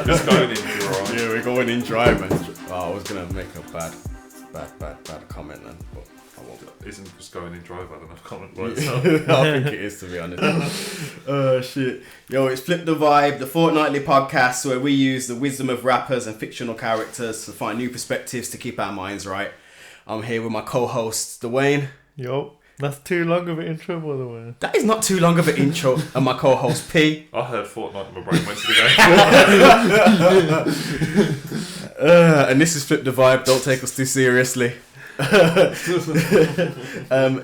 Just going in dry. Yeah, we're going in dry, man. Oh, I was gonna make a bad comment then, but I won't. Isn't just going in dry bad enough comment by itself? I think it is, to be honest. Oh shit. Yo, it's Flip the Vibe, the fortnightly podcast where we use the wisdom of rappers and fictional characters to find new perspectives to keep our minds right. I'm here with my co-host, Dwayne. Yo, that's too long of an intro, by the way. That is not too long of an intro. And my co-host, P. I heard Fortnite and my brain went to the game. And this is Flip the Vibe, don't take us too seriously.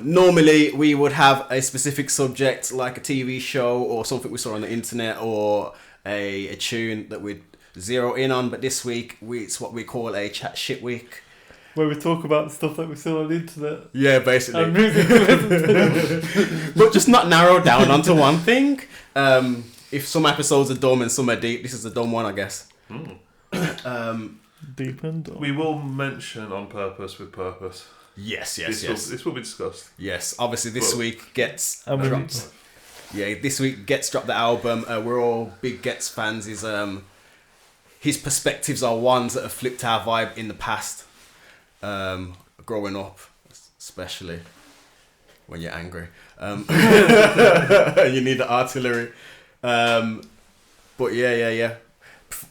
Normally we would have a specific subject like a TV show or something we saw on the internet or a tune that we'd zero in on, but this week it's what we call a chat shit week. Where we talk about stuff that we saw on the internet. Yeah, basically. And music. But just not narrowed down onto one thing. If some episodes are dumb and some are deep, this is a dumb one, I guess. Deep and dumb. We will mention on purpose with purpose. Yes. This will be discussed. Yes, obviously this week Ghetts And dropped. Yeah, this week Ghetts dropped the album. We're all big Ghetts fans. His perspectives are ones that have flipped our vibe in the past. Growing up, especially when you're angry. You need the artillery. But yeah.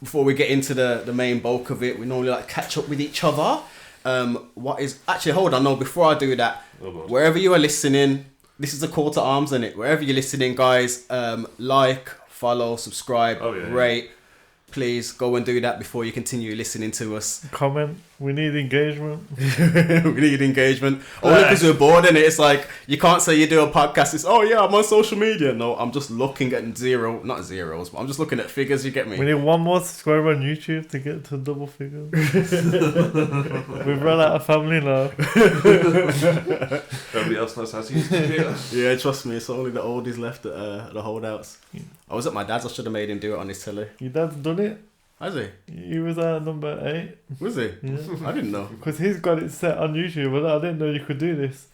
Before we get into the main bulk of it, we normally like catch up with each other. Hold on, no, before I do that, wherever you are listening, this is a call to arms, isn't it? Wherever you're listening, guys, like, follow, subscribe, rate. Please go and do that before you continue listening to us. Comment. We need engagement. We need engagement. Only because we're bored, innit? It's like, you can't say you do a podcast. It's, oh yeah, I'm on social media. No, I'm just looking at not zeros, but I'm just looking at figures, you get me? We need one more subscriber on YouTube to get to double figures. We've run out of family now. Nobody else knows how to use the computer. Yeah, trust me, it's only the oldies left at the holdouts. I was at my dad's, I should have made him do it on his telly. Your dad's done it? Has he? He was at number 8. Was he? Yeah. I didn't know. Because he's got it set on YouTube, but I didn't know you could do this.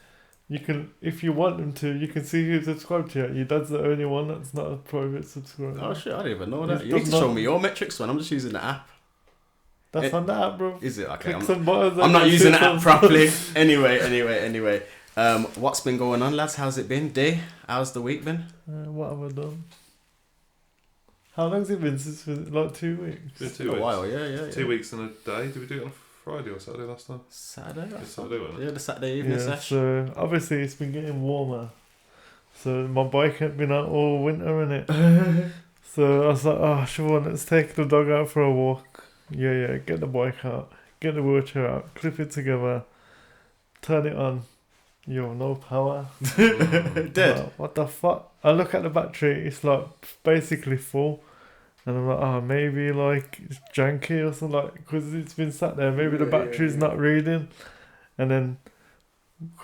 You can, if you want them to, you can see who's subscribed to you. Your dad's the only one that's not a private subscriber. Oh shit, I didn't even know that. You need to show me your metrics, man. I'm just using the app. That's on the app, bro. Is it? Okay. I'm not using the app properly. Anyway. What's been going on, lads? How's it been? Day? How's the week been? What have I done? How long's it been since? Like 2 weeks? It's been 2 weeks. A while, yeah. 2 weeks and a day. Did we do it on a Friday or Saturday last time? Saturday, Saturday, wasn't it? Yeah, the Saturday evening session. So obviously it's been getting warmer. So my bike ain't been out all winter, innit? So I was like, Siobhan, let's take the dog out for a walk. Yeah, get the bike out, get the wheelchair out, clip it together, turn it on. Yo, no power. Dead. Like, what the fuck? I look at the battery, it's like basically full. And I'm like, maybe like it's janky or something, like, because it's been sat there, maybe the battery's not reading. And then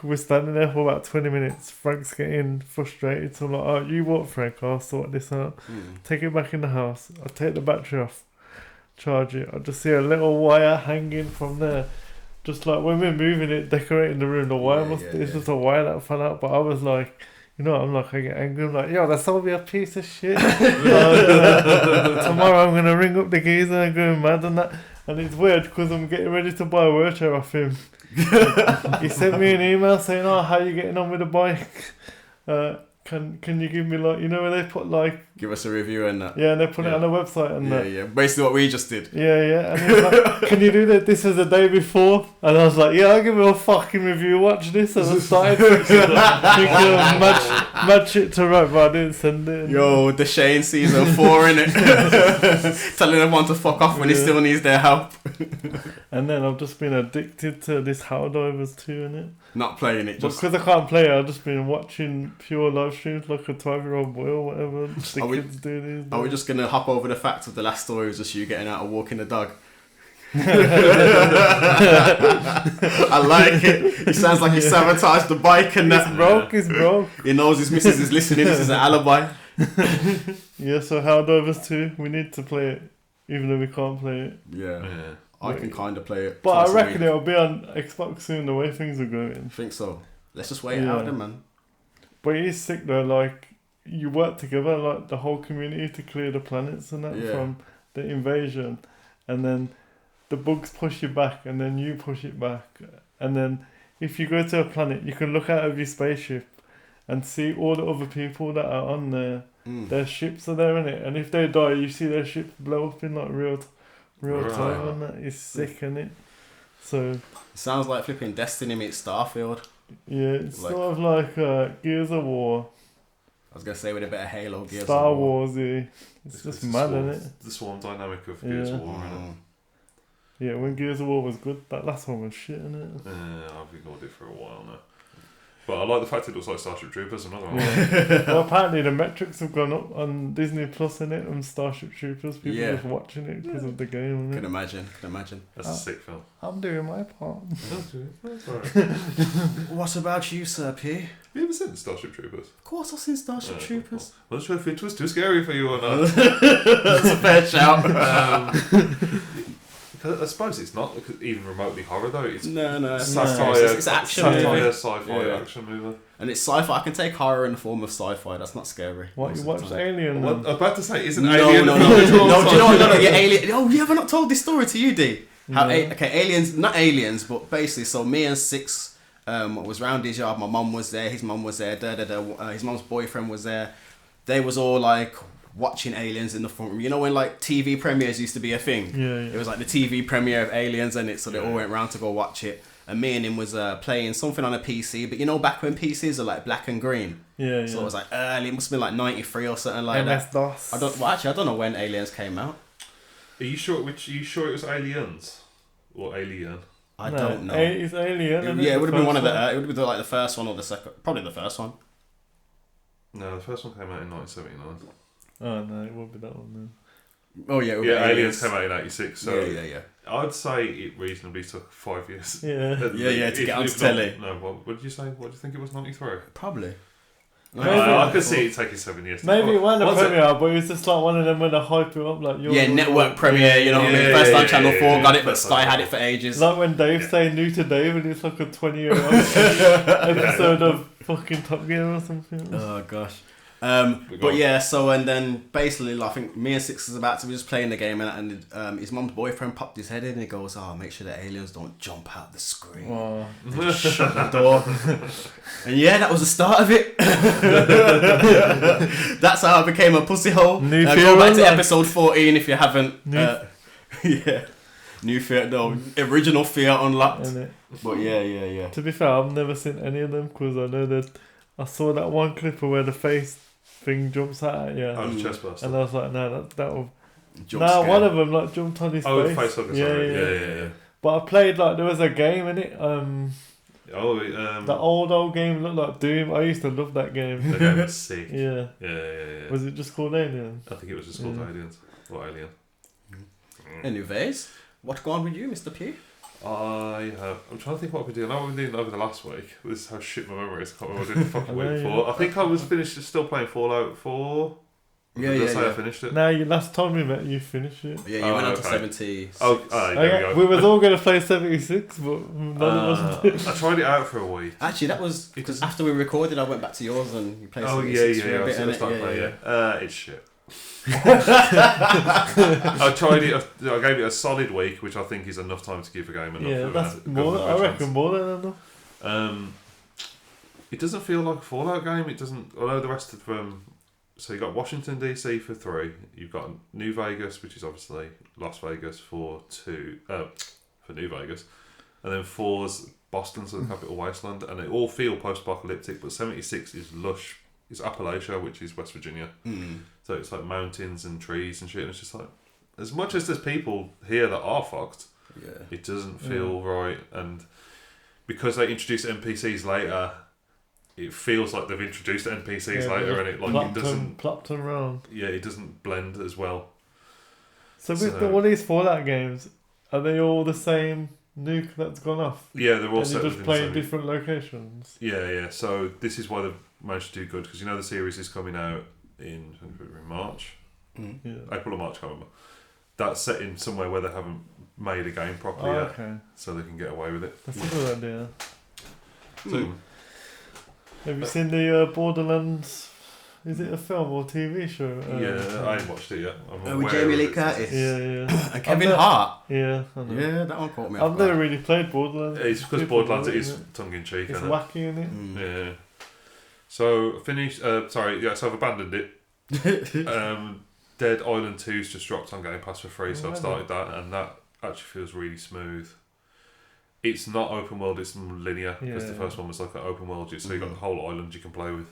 we're standing there for about 20 minutes. Frank's getting frustrated. So I'm like, you what, Frank? I'll sort this out. Take it back in the house. I take the battery off, charge it. I just see a little wire hanging from there. Just like when we're moving it, decorating the room, the wire it's just a wire that fell out. But I was like, I'm like, I get angry. I'm like, yo, that's all be a piece of shit. Tomorrow I'm going to ring up the geezer and go mad and that. And it's weird because I'm getting ready to buy a wheelchair off him. He sent me an email saying, how you getting on with the bike? Can you give me like, where they put like... Give us a review and that. Yeah, and they put it on the website and that. Yeah. Basically what we just did. Yeah. And he was like, can you do that? This is the day before. And I was like, yeah, I'll give you a fucking review. Watch this. And I started fixing it. Match it to right, but I didn't send it. Yo, the Shane season 4, innit? Telling everyone to fuck off when he still needs their help. And then I've just been addicted to this Howdivers 2, innit? Not playing it, just... Because I can't play it, I've just been watching pure live streams like a 12-year-old boy or whatever kids do these days. Are we just going to hop over the fact of the last story was just you getting out and walking the dog? I like it. It sounds like he sabotaged the bike and that. It's broke. He knows his missus is listening. This is an alibi. Yeah, so Howdivers 2, we need to play it, even though we can't play it. Yeah. I can kind of play it. But I reckon it'll be on Xbox soon, the way things are going. I think so. Let's just wait it out then, man. But it is sick though, like, you work together, like, the whole community to clear the planets and that from the invasion, and then the bugs push you back, and then you push it back, and then if you go to a planet, you can look out of your spaceship and see all the other people that are on there. Their ships are there, innit? And if they die, you see their ship blow up in like real time, and that is sick, innit? So It sounds like flipping Destiny meets Starfield. yeah, it's Like- sort of like Gears of War, I was gonna say with a bit of Halo Gears. Star of War. Warsy. It's just mad, innit? The swarm dynamic of Gears of War, innit? Yeah, when Gears of War was good, that last one was shit, innit? I've ignored it for a while now. But I like the fact it looks like Starship Troopers. Another one. Well, apparently the metrics have gone up on Disney Plus, innit? And Starship Troopers, people Yeah. just watching it because of the game, Can innit? imagine. That's a sick film. I'm doing my part. That's alright. What about you, Sir P? Have you ever seen Starship Troopers? Of course, I've seen Starship Troopers. I'm not sure if it was too scary for you or not. That's a fair shout. I suppose it's not even remotely horror though. It's No, it's satire, It's action satire, movie. sci-fi Yeah. action movie. And it's sci-fi. I can take horror in the form of sci-fi. That's not scary. What, most you of the watched time. Alien? Well, then? I was about to say, isn't No, Alien? no, the no, original no. Do you know? sci-fi? No, yeah, Alien. Oh, you haven't not told this story to you, D. How? No. Okay, aliens. Not aliens, but basically. So me and Six was round his yard. My mum was there. His mum was there. His mum's boyfriend was there. They was all like watching Aliens in the front room. You know when like TV premieres used to be a thing? Yeah. It was like the TV premiere of Aliens and it, so they all went round to go watch it. And me and him was playing something on a PC, but you know back when PCs are like black and green. Yeah. So it was like early, it must have been like 93 or something like that. MS-DOS. I don't know when Aliens came out. Are you sure? Are you sure it was Aliens or Alien? I don't know. It's Alien. isn't Yeah, it would have been one of first the. It would be like the first one or the second. Probably the first one. No, the first one came out in 1979. Oh no, it won't be that one then. Oh yeah, it would be Yeah, Aliens came out in 86. So yeah. I'd say it reasonably took 5 years. Yeah. Yeah, to get onto telly. No, what did you say? What did you think it was? 93. Probably. Maybe- I could see it taking 7 years. Maybe it wasn't a Was it? premiere, but it was just like one of them when they hype it up like Yeah, network premiere. You know what I mean? Yeah, First time yeah, Channel yeah, 4 yeah. got it, but First Sky time. had it for ages. Like when Dave saying new to Dave and it's like a 20-year-old episode of fucking Top Gear or something. Oh gosh. But yeah, so and then basically, like, I think me and Six was about to be just playing the game, and his mum's boyfriend popped his head in and he goes, "Oh, make sure the aliens don't jump out the screen." Wow. And just shut the door. And yeah, that was the start of it. That's how I became a pussy hole. New Go Fear back to Online. episode 14 if you haven't. New- Yeah. New Fear, no, original Fear unlocked. Innit? But yeah. To be fair, I've never seen any of them because I know that I saw that one clip of where the face thing jumps out at you. Oh, the chest burster. And I was like, no, that will. Jump No, scare. one of them like jumped on his Oh, face. the face hugger, sorry. Yeah. But I played like there was a game in it. Oh, The old game looked like Doom. I used to love that game. the game was sick. Yeah. Yeah. Was it just called Alien? I think it was just called Yeah. Aliens or Alien. Anyways, what's going on with you, Mr. P? I'm trying to think what I've been doing. I've been doing over the last week. This is how shit my memory is. I can't remember what I did the fucking I know, week yeah. before. I think I was still playing Fallout 4. Did I say I finished it? Now, last time we met, you finished it. Yeah, you went on to okay. 70. There We we go. was all going to play 76, but none of us did. I tried it out for a week. Actually, that was because after we recorded, I went back to yours and you played Oh 76 yeah. for a I bit. was innit? playing. It's shit. I tried it. I gave it a solid week, which I think is enough time to give a game enough. Yeah, of that's a- more. of a I reckon chance. more than enough. It doesn't feel like a Fallout game. It doesn't. Although the rest of them. So you got Washington DC for 3. You've got New Vegas, which is obviously Las Vegas for 2. For New Vegas, and then 4's Boston, so the capital wasteland, and they all feel post-apocalyptic. But 76 is lush. It's Appalachia, which is West Virginia. So it's like mountains and trees and shit. And it's just like, as much as there's people here that are fucked, it doesn't feel right. And because they introduce NPCs later, it feels like they've introduced NPCs later, and it doesn't. Plopped them around. Yeah, it doesn't blend as well. So with all these Fallout games, are they all the same nuke that's gone off? Yeah, they're all And set you within just the play in same. different locations. Yeah. So this is why they've managed to do good, because you know the series is coming out in March, Yeah. April or March, I can't remember. That's set in somewhere where they haven't made a game properly yet, Okay. so they can get away with it. That's a good idea. So, Have you seen the Borderlands Is it a film or TV show? Yeah, I ain't watched it yet. I'm with aware Jamie of Lee it. Curtis. Yeah. And Kevin I've Hart. Yeah, I know. Yeah, that one caught me I've off never guard. really played Borderlands. It's because People Borderlands do it it, is isn't it? tongue in cheek. It's Isn't it? wacky, isn't it? Mm. Yeah. So finished. So I've abandoned it. Dead Island 2's just dropped on Game Pass for free, so I've started that, and that actually feels really smooth. It's not open world; it's linear because the first one was like an open world. So you got the whole island you can play with.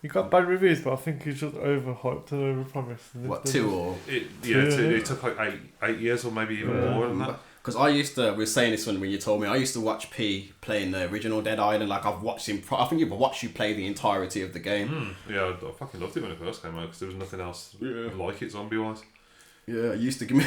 You got bad reviews, but I think it's just overhyped and overpromised. What, 2 or? It took like 8 years or maybe even more than that. Because we were saying this when you told me, I used to watch P playing the original Dead Island. Like, I've watched him, I think you've watched you play the entirety of the game. Yeah, I fucking loved it when it first came out because there was nothing else like it zombie-wise. Yeah, it used to give me...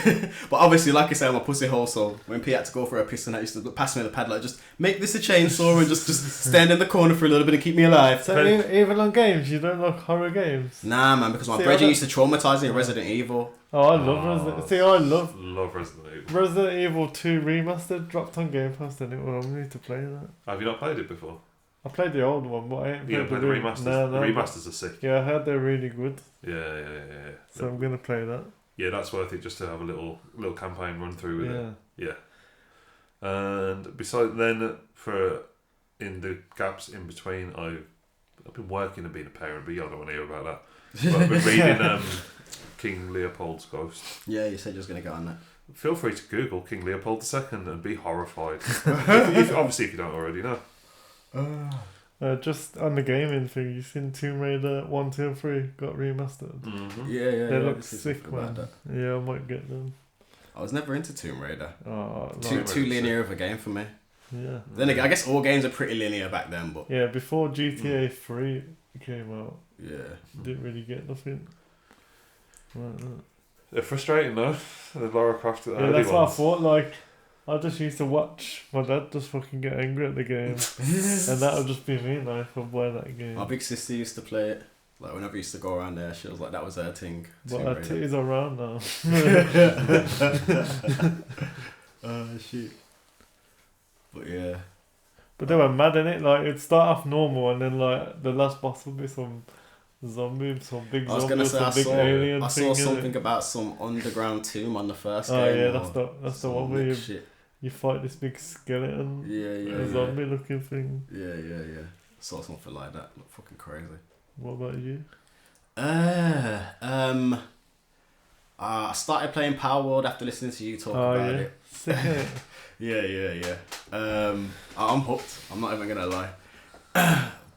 But obviously, like I say, I'm a pussy hole, so when P had to go for a piss and I used to pass me the padlock, just make this a chainsaw and just stand in the corner for a little bit and keep me alive. So even on games, you don't like horror games? Nah, man, because my brethren used to traumatize me in Resident Evil. Oh, I love Resident. See, I love Resident Evil. Resident Evil 2 Remastered dropped on Game Pass, and it will only need to play that. Have you not played it before? I played the old one, but I ain't You played played the remasters. No, The remasters are sick. Yeah, I heard they're really good. Yeah. So I'm gonna play that. Yeah, that's worth it just to have a little campaign run through with it. Yeah. And besides then, in the gaps in between, I've been working and being a parent, but y'all don't want to hear about that. But I've been reading King Leopold's Ghost. Yeah, you said you was going to get on that. Feel free to Google King Leopold II and be horrified. Obviously, if you don't already know. Just on the gaming thing, you seen Tomb Raider 1, 2 and 3 got remastered? Mm-hmm. Yeah. They look sick, man. Yeah, I might get them. I was never into Tomb Raider. Oh, Too linear of a game for me. Yeah. Then again, I guess all games are pretty linear back then, but... Yeah, before GTA 3 came out, didn't really get nothing like that. They're frustrating though. The Lara Croft Yeah, that's what I thought, like... I just used to watch my dad just fucking get angry at the game. And that would just be me now for playing that game. My big sister used to play it. Like, whenever I used to go around there, she was like, that was her thing. But her titties are around now. Oh, shit. But yeah. But they were mad in it. Like, it'd start off normal and then, like, the last boss would be some zombie, some big zombie, some big alien thing. I saw something about some underground tomb on the first game. Oh, yeah, that's the one where you fight this big skeleton. Yeah. Zombie looking thing. Yeah. Saw something like that. Looked fucking crazy. What about you? I started playing Power World after listening to you talk about it. Sick, innit? Yeah. I'm hooked. I'm not even gonna lie.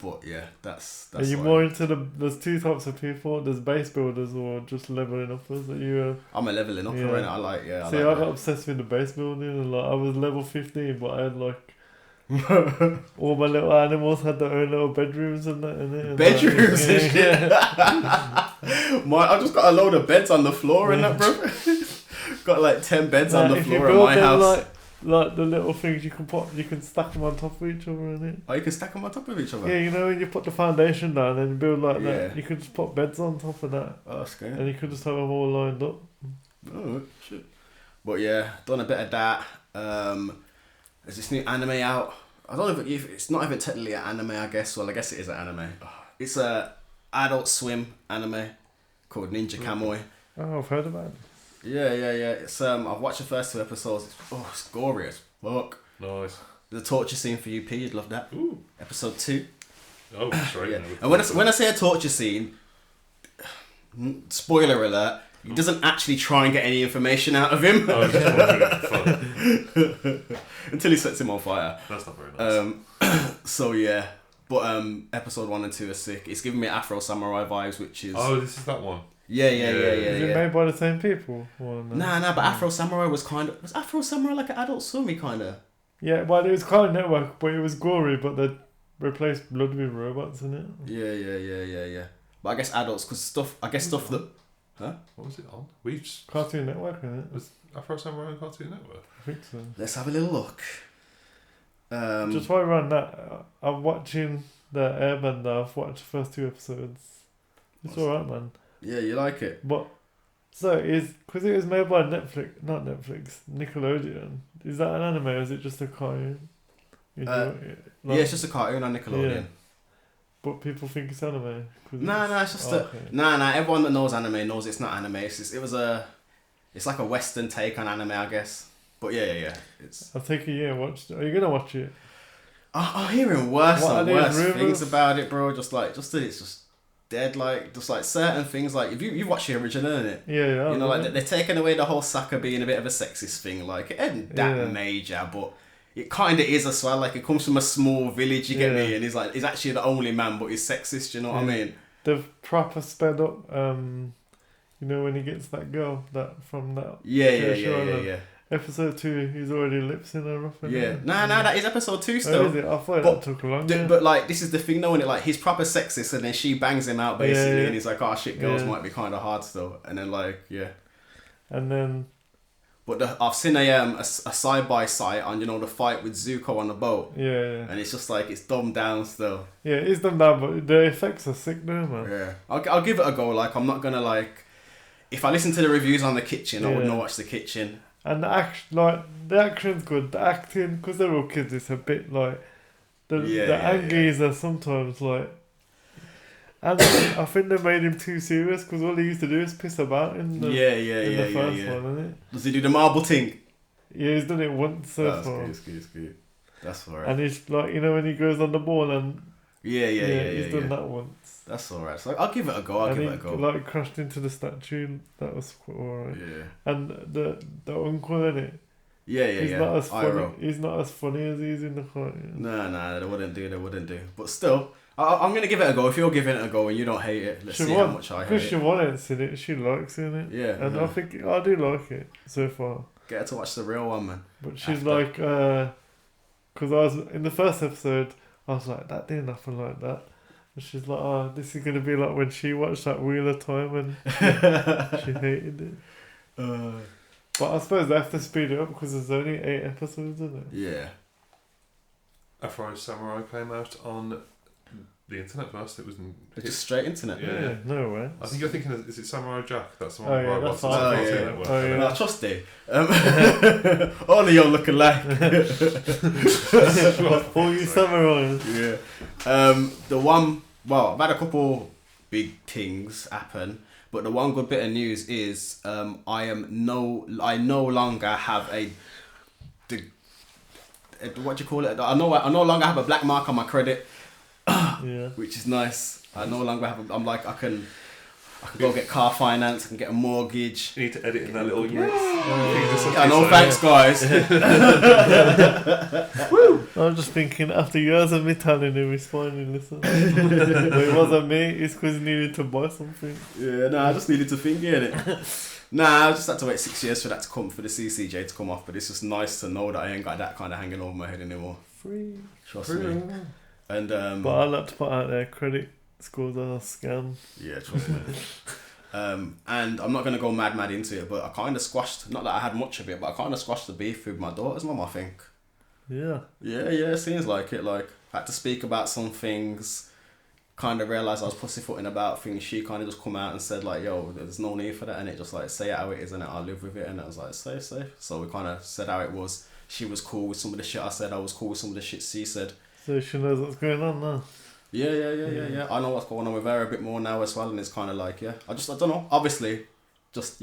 But yeah, that's. Are you more into there's two types of people. There's base builders or just leveling uppers. That you. I'm a leveling upper, and I like. Yeah. See, I got obsessed with the base building, and like I was level 15, but I had like all my little animals had their own little bedrooms and that in it. And bedrooms and shit. I just got a load of beds on the floor and that, bro. Got like 10 beds on the floor in my house. Like the little things you can stack them on top of each other in it. Oh, you can stack them on top of each other? Yeah, you know when you put the foundation down and you build like that, you can just put beds on top of that. Oh, that's good. And you could just have them all lined up. Oh, shit. But yeah, done a bit of that. There's this new anime out. I don't know if it's not even technically an anime, I guess. Well, I guess it is an anime. It's a Adult Swim anime called Ninja Kamui. Oh, I've heard about it. Yeah. It's I've watched the first 2 episodes. It's gory as fuck. Nice. The torture scene for UP, you'd love that. Ooh. Episode 2. Oh, that's right. Yeah. And when I say a torture scene, spoiler alert, he doesn't actually try and get any information out of him. Oh, just fun. Until he sets him on fire. That's not very nice. So yeah. But episode 1 and 2 are sick. It's giving me Afro Samurai vibes, which is... Oh, this is that one. Yeah. Is it made by the same people? Nah, but Afro Samurai was Afro Samurai like an Adult Swimmy kind of? Yeah, well, it was Cartoon Network, but it was gory, but they replaced blood with robots in it. Yeah. But I guess adults, because stuff that... Huh? What was it on? Cartoon Network, isn't it? Was Afro Samurai on Cartoon Network? I think so. Let's have a little look. Just while we're on that, I'm watching the Airbender. I've watched the first 2 episodes. It's alright, man. Yeah, you like it? But, so, because it was made by Nickelodeon, is that an anime or is it just a cartoon? Yeah, it's just a cartoon on Nickelodeon. but people think it's anime. Nah, it's just nah. Everyone that knows anime knows it's not anime. It's like a Western take on anime, I guess. But yeah. I'll take a year. Watch. Are you gonna watch it? I'm hearing worse What and are worse these things rumors? about it, bro. Just that it's just dead. Like just like certain things. Like if you watch the original, innit? Yeah. You know, like they're taking away the whole Saka being a bit of a sexist thing. Like it ain't that major, but it kind of is as well. Like it comes from a small village, you get me? And he's actually the only man, but he's sexist. You know what I mean? They've proper sped up. You know when he gets that girl from that. Yeah. Episode 2, he's already lips in her. Yeah. Nah, that is episode 2 still. Oh, is it? I thought that took long. But like, this is the thing, knowing it, like, he's proper sexist, and then she bangs him out basically, and he's like, "Oh shit, girls might be kind of hard still," and then like, And then. But I've seen a side by side on the fight with Zuko on the boat. Yeah. And it's just like it's dumbed down still. Yeah, it's dumbed down, but the effects are sick, though, man. Yeah, I'll give it a go. Like, I'm not gonna like. If I listen to the reviews on The Kitchen, I wouldn't watch The Kitchen. And the action's good. The acting, because they're all kids, it's a bit like the Angies are sometimes like. And I think they made him too serious because all he used to do is piss about in the first one, isn't it? Does he do the marble thing? Yeah, he's done it once so far. It's good. That's alright. And he's like, when he goes on the ball and he's done that once. That's alright. So I'll give it a go. Like crashed into the statue. That was quite alright. Yeah. And the uncle in it. Yeah. Not as funny. He's not as funny as he's in the cartoon. Nah, they wouldn't do. But still, I'm gonna give it a go. If you're giving it a go and you don't hate it, let's see how much I hate it. Because Siobhan ain't seen it, she likes it. Yeah. And I think I do like it so far. Get her to watch the real one, man. But she's like, because I was in the first episode, I was like, that didn't happen like that. And she's like, oh, this is gonna be like when she watched that Wheel of Time and she hated it. But I suppose they have to speed it up because there's only 8 episodes, isn't it? Yeah. Afro Samurai came out on the internet first. It was just straight internet. Yeah, no way. I think you're thinking, is it Samurai Jack? That's the one. Oh yeah, that's I trust it. All of y'all look alike. All you samurais. Yeah. The one. Well, I've had a couple big things happen, but the one good bit of news is I no longer have what do you call it? I no longer have a black mark on my credit. Which is nice. I no longer have. I'm like I can go get car finance. I can get a mortgage. You need to edit in that little I know. Thanks, guys. I was just thinking, after years of me telling him, he's finally listened. But it wasn't me. It's because he needed to buy something. Yeah, I just needed to think, innit? I just had to wait 6 years for that to come, for the CCJ to come off. But it's just nice to know that I ain't got that kind of hanging over my head anymore. Free. Trust me. And but I like to put out there, credit scores are a scam. Yeah, trust me. And I'm not going to go mad into it, but I kind of squashed, not that I had much of it, but I kind of squashed the beef with my daughter's mum, I think. Yeah. Yeah, seems like it. Like, I had to speak about some things, kind of realised I was pussyfooting about things. She kind of just come out and said, like, yo, there's no need for that, and it just, like, say it how it is, and I'll live with it. And I was like, safe. So we kind of said how it was. She was cool with some of the shit I said. I was cool with some of the shit she said. So she knows what's going on now. Yeah. I know what's going on with her a bit more now as well, and it's kind of like, I don't know. Obviously, just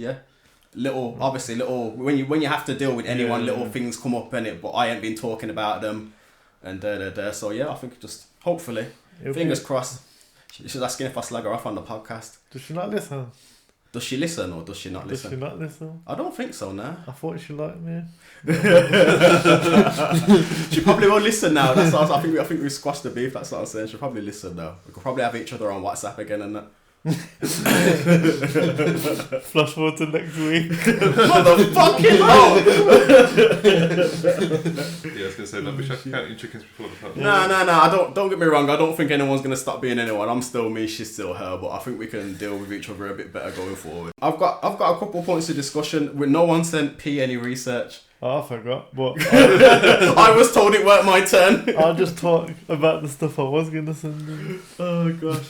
little when you have to deal with anyone, little things come up in it. But I ain't been talking about them, and So I think just hopefully, fingers crossed. She's asking if I slag her off on the podcast. Does she not listen? Does she listen or does she not listen? Does she not listen? I don't think so now. I thought she liked me. She probably won't listen now. That's what I think we squashed the beef. That's what I'm saying. She'll probably listen now. We could probably have each other on WhatsApp again and that. Flash forward to next week. Motherfucking hell! I was gonna say that we should count your chickens before the pot. No. Don't get me wrong. I don't think anyone's gonna stop being anyone. I'm still me. She's still her. But I think we can deal with each other a bit better going forward. I've got a couple points of discussion. With no one sent P any research. Oh, I forgot. But I was told it weren't my turn. I'll just talk about the stuff I was gonna send you. Oh gosh.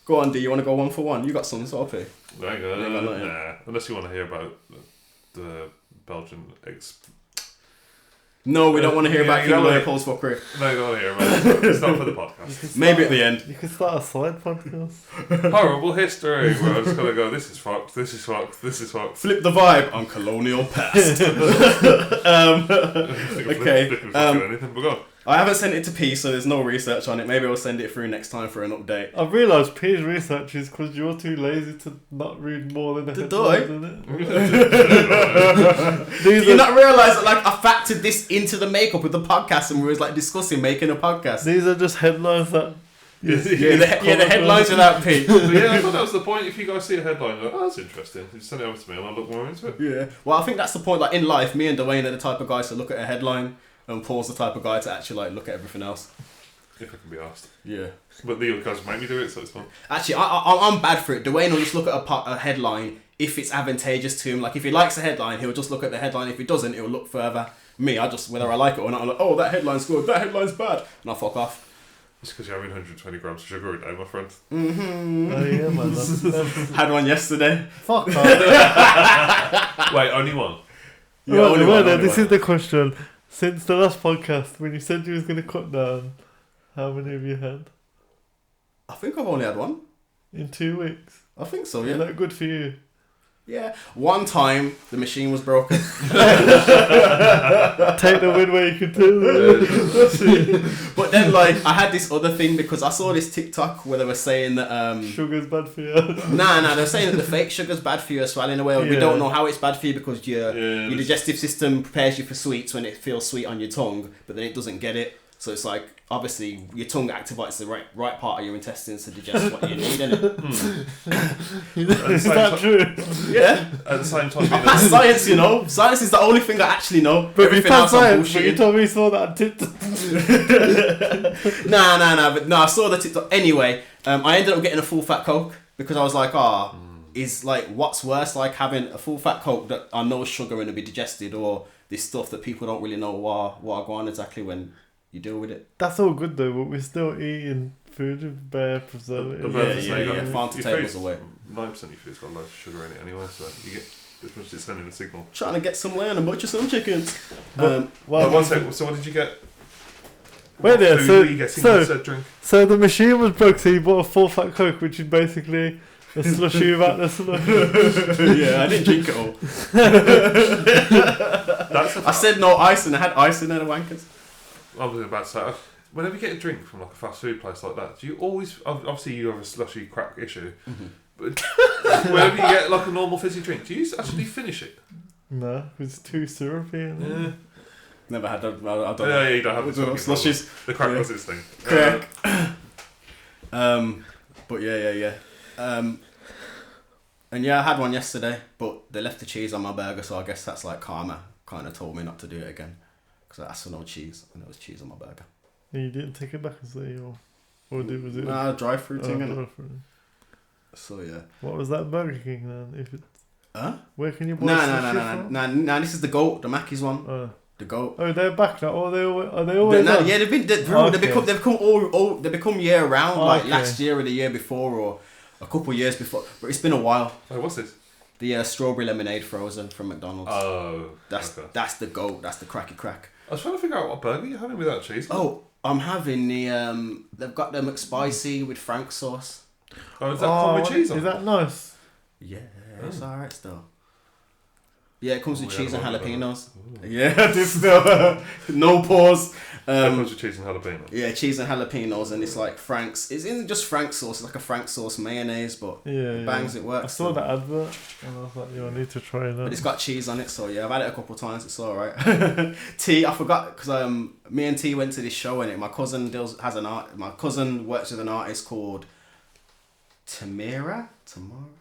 Go on, D. You want to go one for one? You got some sort of P? Nah. Unless you want to hear about the Belgian No, we don't want to hear about you King don't Leopold's fuckery. No, you don't want to hear about it. It's not for the podcast. Maybe at the end. You could start a side podcast. Horrible history. Where I'm just going to go, this is fucked, this is fucked, this is fucked. Flip the vibe on colonial past. Okay. Anything, but go on. I haven't sent it to P, so there's no research on it. Maybe I'll send it through next time for an update. I've realised P's research is because you're too lazy to not read more than a headline, isn't it? Do you not realise that like I factored this into the makeup of the podcast and we was like discussing making a podcast? These are just headlines that... The headlines without P. But yeah, I thought that was the point. If you guys see a headline, you're like, oh, that's interesting. You send it over to me and I'll look more into it. Yeah. Well, I think that's the point. Like in life, me and Dwayne are the type of guys to look at a headline, and Paul's the type of guy to actually like look at everything else. If I can be asked. Yeah. But the other guys make me do it, so it's fun. Actually, I'm bad for it. Dwayne will just look at a headline if it's advantageous to him. Like if he likes a headline, he'll just look at the headline. If he doesn't, he'll look further. Me, I just, whether I like it or not, I'm like, oh, that headline's good, that headline's bad, and I'll fuck off. It's because you're having 120 grams of sugar a day, my friend. Mm-hmm. Oh yeah, man. That's Had one yesterday. fuck off. Wait, only one? Yeah, Well, only well, one, then, only this one. is the question. Since the last podcast, when you said you was going to cut down, how many have you had? I think I've only had one. In 2 weeks? I think so, Is yeah. that good for you? Yeah. One time, the machine was broken. Take the win where you can do. But then, like, I had this other thing because I saw this TikTok where they were saying that... Sugar's bad for you. Nah, they're saying that the fake sugar's bad for you as well in a way. We Yeah. don't know how it's bad for you because your Yeah, digestive system prepares you for sweets when it feels sweet on your tongue, but then it doesn't get it. So it's like, obviously, your tongue activates the right part of your intestines to digest what you need, innit? Is that true? Yeah. At the same time, I passed science, you know. Science is the only thing I actually know. But you Everything passed else I'm science, but you bullshitting. told me you saw that on TikTok. Nah, I saw the TikTok. Anyway, I ended up getting a full fat Coke because I was like, is like, what's worse, like having a full fat Coke that I know sugar and it'll be digested, or this stuff that people don't really know what I go on exactly when you deal with it. That's all good though, but we're still eating food with bare preservatives. Farm to tables away. 9% of your food's got loads of sugar in it anyway, so you get as much as it's sending a signal. Trying to get some land and butcher some chickens. Well, One sec, so what did you get? Wait there, Food so- were you getting so- said drink? So the machine was broke, so you bought a full fat Coke, which is basically a slushy without the slush. Yeah, I didn't drink it all. I said no ice and I had ice in there, the wankers. I was about to say, whenever you get a drink from like a fast food place like that, do you always, obviously you have a slushy crack issue, but whenever you get like a normal fizzy drink, do you actually finish it? No, it's too syrupy. Yeah. Never had that. I don't Yeah, you don't have know. the Slushies. The crack Yeah. was his thing. Crack. But yeah. And yeah, I had one yesterday, but they left the cheese on my burger, so I guess that's like karma. Kind of told me not to do it again because I asked for no cheese and there was cheese on my burger. And you didn't take it back and say, or was it? Nah, drive-through thing, innit? drive-through. So yeah. What was that Burger King then? If it, Huh? where can you buy sushi from? Nah. This is the goat, the Mackey's one. The goat. Oh, they're back now. Oh, are they always? on? Yeah, they become year round. Like Okay. last year or the year before or a couple years before. But it's been a while. Oh, what's this? The strawberry lemonade frozen from McDonald's. Oh, That's okay. that's the goat. That's the cracky crack. I was trying to figure out what burger you're having without cheese. Oh, I'm having the they've got the McSpicy with Frank sauce. Oh, is that come with cheese on? Is that nice? Yeah, it's alright still. Yeah, it comes with yeah, cheese and I love that. jalapenos. Yeah, this still no pause. That comes with cheese and jalapeno. Yeah, cheese and jalapenos, and it's like Frank's. It isn't just Frank sauce; it's like a Frank sauce mayonnaise, but Yeah. bangs, it works. I saw that advert and I was like, I need to try that. But it's got cheese on it, so yeah, I've had it a couple of times. It's all right. T, I forgot because me and T went to this show in it. My cousin My cousin works with an artist called Tamara.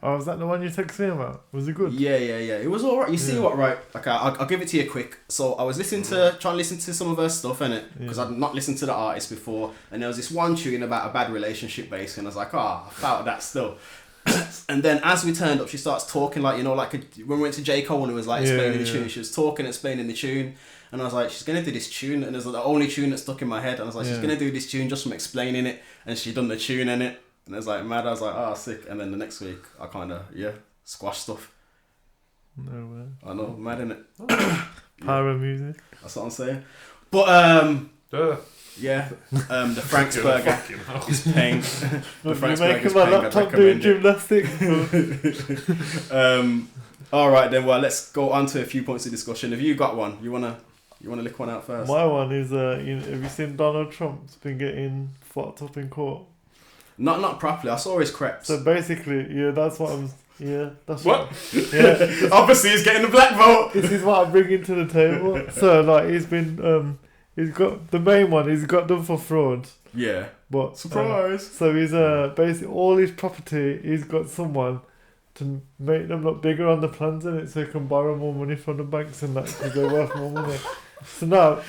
Oh, was that the one you texted me about? Was it good? Yeah. It was alright. You see what, right? Okay, I'll give it to you quick. So I was trying to listen to some of her stuff in it because I'd not listened to the artist before, and there was this one tune about a bad relationship base, and I was like, I felt that still. And then as we turned up, she starts talking like when we went to J. Cole and it was like explaining the tune. She was talking, explaining the tune, and I was like, she's gonna do this tune, and it was like the only tune that stuck in my head. And I was like, she's gonna do this tune just from explaining it, and she done the tune in it. And it was like mad. I was like, sick. And then the next week, I kind of squashed stuff. No way. I know, mad innit? Power music. That's what I'm saying. But yeah, the Frank's burger is paying. The Frank's burger is my paying. I'd laptop doing recommend gymnastics. All right then. Well, let's go on to a few points of discussion. Have you got one? You wanna lick one out first? My one is have you seen Donald Trump's been getting fucked up in court? Not properly. I saw his creps. So basically, that's what I'm. Yeah, that's What? Yeah. Obviously, he's getting the black vote. This is what I'm bringing to the table. So like, he's been he's got the main one. He's got done for fraud. Yeah. But Surprise. so he's basically all his property. He's got someone to make them look bigger on the plans in it, so he can borrow more money from the banks and that because they're worth more money. So now,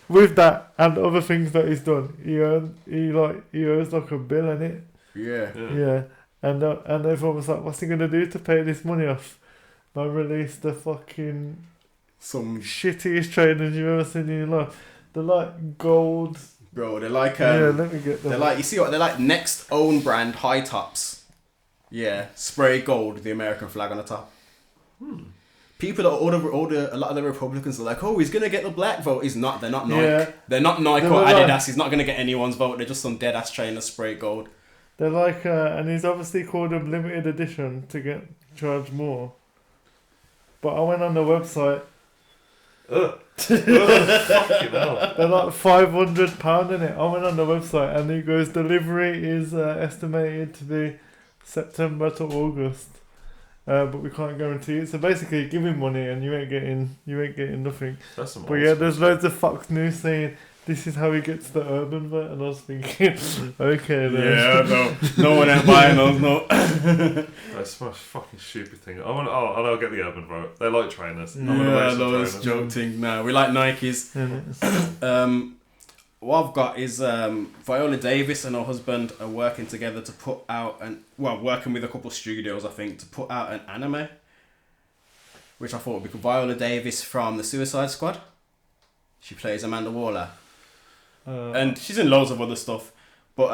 with that and other things that he's done, he owes like a bill in it. Yeah. And everyone was like, what's he gonna do to pay this money off? I released the fucking Some shittiest trainers you've ever seen in your life. They're like gold. bro. They're like Let me get them. They're like, you see what? They're like Next own brand high tops. Yeah, spray gold with the American flag on the top. People that a lot of the Republicans are like, oh, he's gonna get the black vote. He's not. They're not Nike. Yeah. They're not Nike They're or like- Adidas. He's not gonna get anyone's vote. They're just some dead ass trainers spray gold. They're like, and he's obviously called them limited edition to get charged more. But I went on the website. Fucking hell. They're like £500 in it. I went on the website and it goes delivery is estimated to be September to August, but we can't guarantee it. So basically, you give him money and you ain't getting nothing. That's some But yeah, there's loads of Fox News saying this is how he gets the urban vote, and I was thinking, okay then. Yeah, no one ain't buying those. No. That's my fucking stupid thing. I'll get the urban vote. They like trainers. I'm gonna wear some those trainers. joke thing. Nah, we like Nikes. What I've got is Viola Davis and her husband are working together to put out working with a couple of studios, I think, to put out an anime, which I thought would be cool. Viola Davis from the Suicide Squad. She plays Amanda Waller. And she's in loads of other stuff. But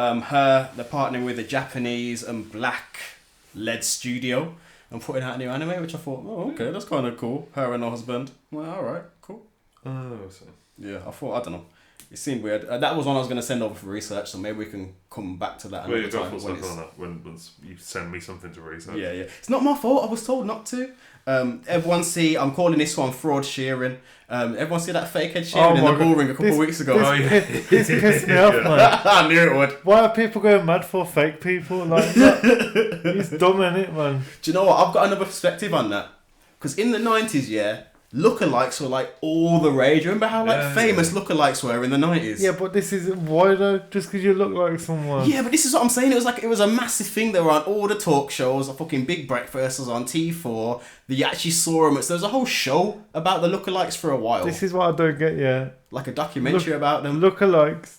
they're partnering with a Japanese and black-led studio and putting out a new anime, which I thought, oh, okay, that's kind of cool. Her and her husband. Well, all right, cool. Yeah, I thought, I don't know. It seemed weird. That was one I was going to send over for research, so maybe we can come back to that Well, another you go time. full circle on that once you send me something to research. Yeah. It's not my fault. I was told not to. Everyone see, I'm calling this one fraud shearing. Everyone see that fake head shearing in the bullring a couple of weeks ago? This pissed me off, man. I knew it would. Why are people going mad for fake people like that? He's dumb, innit, man? Do you know what? I've got another perspective on that. Because in the 90s, lookalikes were like all the rage. Remember how famous lookalikes were in the 90s? Yeah, but this is why though? Just because you look like someone. Yeah, but this is what I'm saying. It was a massive thing. They were on all the talk shows. A fucking Big Breakfast was on T4. You actually saw them. So there was a whole show about the lookalikes for a while. This is what I don't get. Yeah, like a documentary about them. Lookalikes.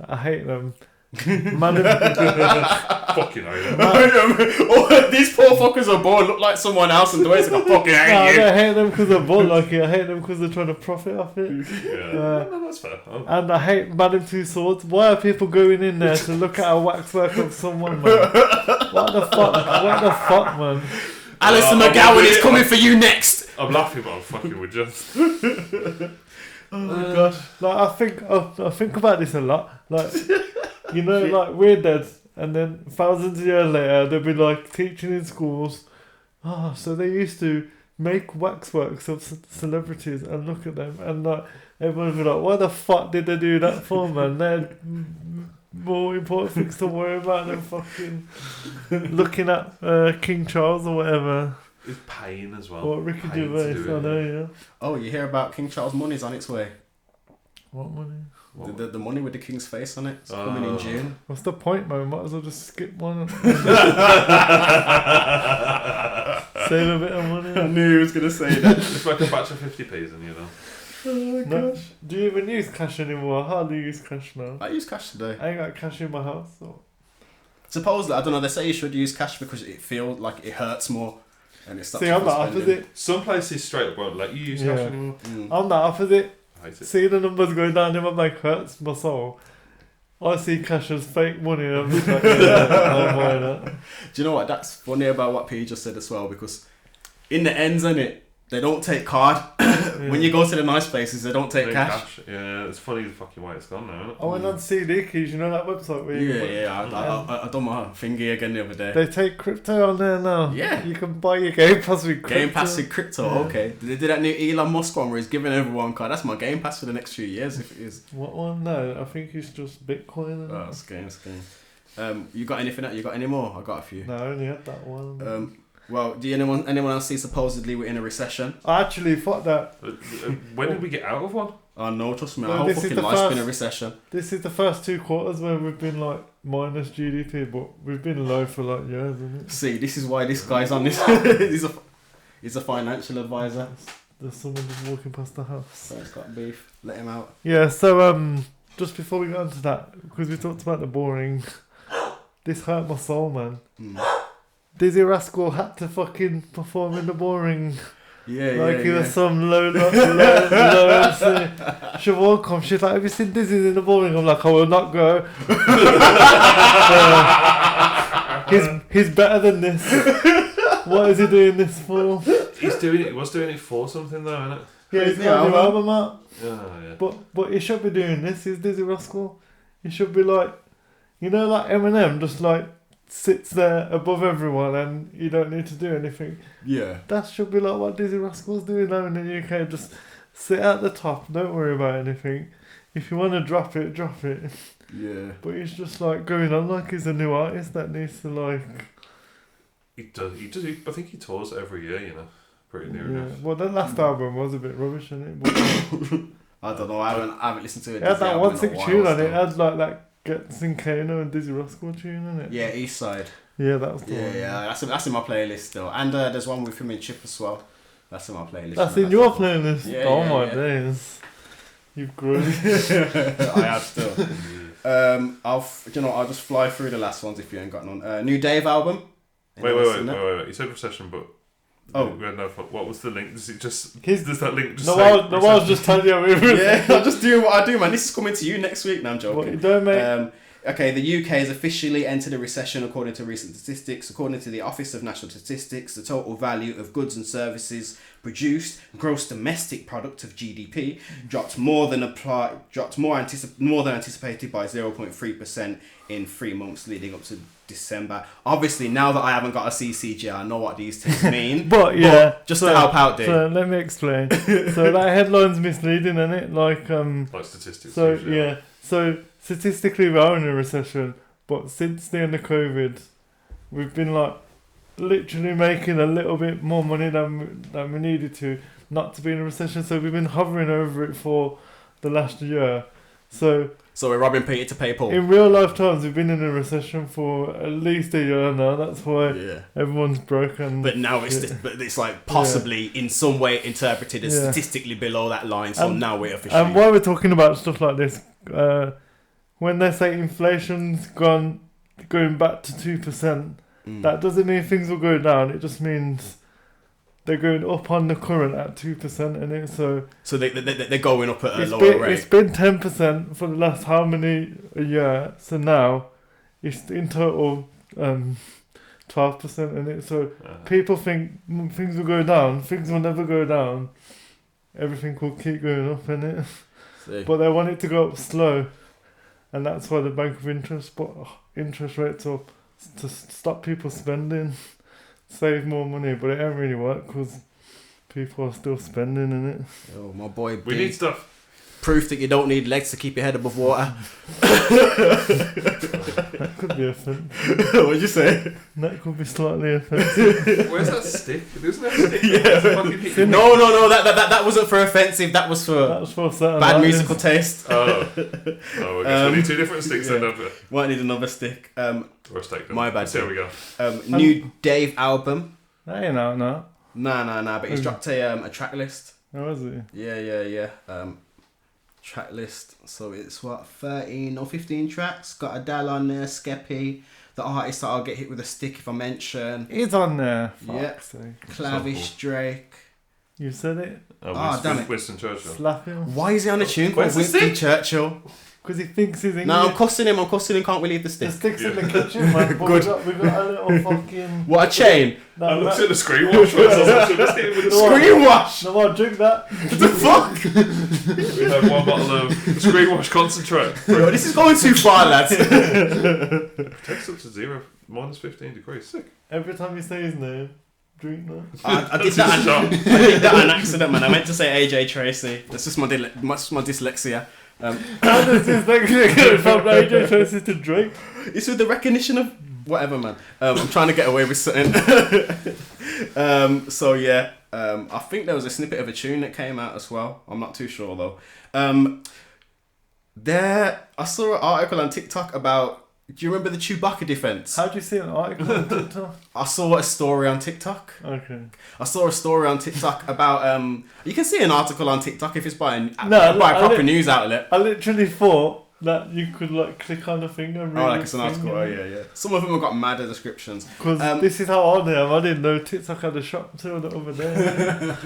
I hate them. Man, Fucking hate them. These poor fuckers are born look like someone else and the way it's like, I fucking hate I you. don't hate them because they're born like it. I hate them because they're trying to profit off it. Yeah, no, that's fair. And I hate Madam Two Swords. Why are people going in there to look at a waxwork of someone, man? What the fuck, man? Alison McGowan is coming for you next. I'm laughing, but I'm fucking with just. Oh my gosh. Like I think about this a lot. Like like we're dead, and then thousands of years later they'll be like teaching in schools. So they used to make waxworks of celebrities and look at them, and like everyone will be like, "Why the fuck did they do that for, man? They had more important things to worry about than fucking looking at King Charles or whatever." It's pain as well. Or Ricky Pain to Gervais, do I it. know, yeah. Oh, you hear about King Charles' money's on its way. What money? The money with the king's face on it. It's coming in June. What's the point, man? Might as well just skip one. Save a bit of money. I knew he was going to say that. Just make a batch of 50p's and Oh my No, gosh. do you even use cash anymore? I hardly use cash now. I use cash today. I ain't got cash in my house. So. Supposedly, I don't know, they say you should use cash because it feels like it hurts more. And it stops See, you I'm from the spending. opposite. Some places straight up won't let you use cash anymore. I'm the opposite. I hate it. See the numbers going down in my bank hurts my soul. I see cash as fake money and I'm just like, I'll buy that. Do you know what? That's funny about what P just said as well, because in the ends, innit? They don't take card. When you go to the nice places, they don't take cash. Yeah, it's funny the fucking way it's gone now, isn't it? I went on CD Keys, you know that website where you I done my thingy again the other day. They take crypto on there now. Yeah. You can buy your Game Pass with crypto. Game Pass with crypto, okay. Did they do that new Elon Musk one where he's giving everyone card? That's my Game Pass for the next few years if it is. What one? No, I think it's just Bitcoin. Oh, it's game. You got anything? You got any more? I got a few. No, I only had that one. Well, do anyone else see supposedly we're in a recession? I actually thought that. When did we get out of one? Oh no, trust me, Well, our whole this is fucking the life's first- been a recession. This is the first 2 quarters where we've been like minus GDP, but we've been low for like years, isn't it? See, this is why this guy's on this. he's a financial advisor. There's someone just walking past the house. So it's got beef. Let him out. Yeah, so just before we get onto that, because we talked about the boring, this hurt my soul, man. Dizzy Rascal had to fucking perform in the boring. Yeah, He was some low MC. Siobhan come, she's like, have you seen Dizzy in the boring? I'm like, I will not go. He's better than this. What is he doing this for? He was doing it for something though, isn't it? Yeah, he's got a new album out. Yeah. But he should be doing this. He's Dizzy Rascal. He should be like, you know, like Eminem, just like sits there above everyone and you don't need to do anything. Yeah. That should be like what Dizzy Rascal's doing now in the UK. Just sit at the top, don't worry about anything. If you want to drop it, drop it. Yeah. But he's just like going on like he's a new artist that needs to like... He does. I think he tours every year, you know. Pretty near Yeah. enough. Well, the last album was a bit rubbish, wasn't it? But I don't know, I haven't listened to it. it had that one sick tune on it. It had like that Ghetts and Kano and Dizzy Rascal tune on it. Yeah, East Side. Yeah, that was the one. Yeah, that's in my playlist still. And there's one with him in Chip as well. That's in my playlist. That's in your playlist? Yeah, oh yeah, my yeah. days. You've grown. I have still. I'll just fly through the last ones if you ain't got none. New Dave album. Wait. You said recession, but we had no. What was the link? Does it just? Does that link just? I was just telling you. Yeah, I'm just doing what I do, man. This is coming to you next week. No, I'm joking. What you doing, mate? Okay, the UK has officially entered a recession according to recent statistics. According to the Office of National Statistics, the total value of goods and services produced, gross domestic product of GDP, dropped more than anticipated by 0.3% in 3 months leading up to December. Obviously, now that I haven't got a CCG, I know what these things mean. But just to help out, dude. So let me explain. So that headline's misleading, isn't it? Like statistics. So yeah. So statistically, we are in a recession, but since the end of COVID, we've been like literally making a little bit more money than we needed to, not to be in a recession. So we've been hovering over it for the last year. So we're robbing Peter to pay Paul. In real life times, we've been in a recession for at least a year now. That's why everyone's broken. But now it's like possibly in some way interpreted as statistically below that line. So now we're officially. And while we're talking about stuff like this, when they say inflation's going back to 2%, that doesn't mean things will go down. It just means they're going up on the current at 2%, and it so they're going up at a lower rate. It's been 10% for the last how many a year? So now it's in total 12%, and it so people think things will go down. Things will never go down. Everything will keep going up, innit? But they want it to go up slow, and that's why the Bank of Interest rates up to stop people spending. Save more money, but it ain't really work because people are still spending in it. Oh, my boy. We need stuff. Proof that you don't need legs to keep your head above water. That could be offensive. What'd you say? That could be slightly offensive. Where's that stick? There's no stick. No. That wasn't for offensive. That was for bad musical taste. Oh, I guess we need 2 different sticks then. Might need another stick. Or a steak. My bad. There we go. New Dave album. Hey, no. Nah. But he's dropped a track list. Oh, is it? Yeah. Track list. So it's 13 or 15 tracks. Got Adele on there, Skeppy, the artist that I'll get hit with a stick if I mention. He's on there. Yeah. Clavish, Drake. You said it. Damn it. Winston Churchill. Slap him. Why is he on a tune called Where's the Winston stick? Churchill? Because he thinks he's English. No, I'm cussing him. Can't we leave the The stick? stick's in the kitchen, man. But Good. we got a little fucking... What, a chain? I looked at the screen watch. Screen wash! No more, drink that. What the fuck? We had one bottle of screen wash concentrate. Yo, this is going too far, lads. Takes up to zero, minus 15 degrees. Sick. Every time you say his name, drink that. I did that on accident, man. I meant to say AJ Tracy. That's just my dyslexia. How does this thing get from AJ Tracy to Drake? It's with the recognition of whatever, man. I'm trying to get away with something. So yeah, I think there was a snippet of a tune that came out as well. I'm not too sure though. I saw an article on TikTok about. Do you remember the Chewbacca defense? How do you see an article on TikTok? I saw a story on TikTok. Okay. I saw a story on TikTok about you can see an article on TikTok if it's by a proper news outlet. I literally thought that you could like click on the thing and read like it's an article. Oh yeah. Some of them have got madder descriptions. Because this is how old I am. I didn't know TikTok had a shop till the other day.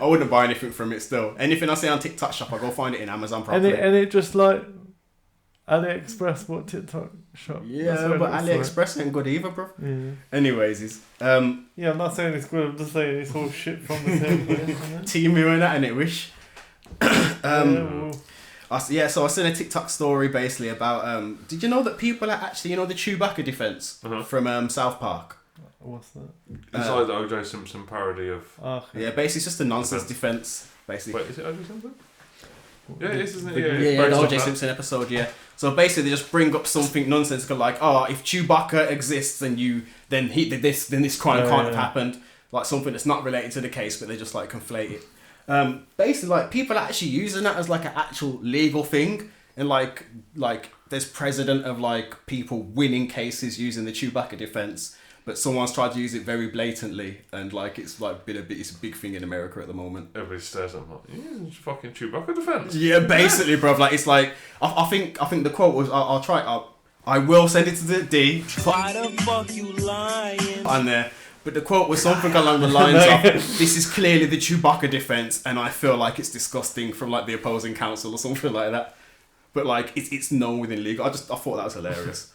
I wouldn't buy anything from it still. Anything I see on TikTok shop, I go find it in Amazon properly. and it just like AliExpress, what TikTok shop? Yeah, but AliExpress ain't good either, bro. Yeah. Anyways, I'm not saying it's good. I'm just saying it's all shit from the same place. Team doing that and it wish. Well, So I seen a TikTok story basically about did you know that people are actually the Chewbacca defense from South Park? what's that? It's like the O.J. Simpson parody of... Okay. Yeah, basically it's just a nonsense defense. Basically. Wait, is it O.J. Simpson? Yeah, it is, isn't it? Yeah, the O.J. Simpson episode, yeah. So basically they just bring up something nonsensical like, if Chewbacca exists then this crime can't have happened. Like something that's not related to the case, but they just like conflate it. Basically like people are actually using that as like an actual legal thing, and like there's precedent of like people winning cases using the Chewbacca defense, but someone's tried to use it very blatantly, and like it's like it's a big thing in America at the moment. Everybody stares at him like, it's fucking Chewbacca defense. Yeah, basically, bro. Like it's like I think the quote was I will send it to the D. Why the fuck you lying? On there. But the quote was something along the lines of, this is clearly the Chewbacca defense, and I feel like it's disgusting from like the opposing counsel or something like that. But like it's known within legal. I thought that was hilarious.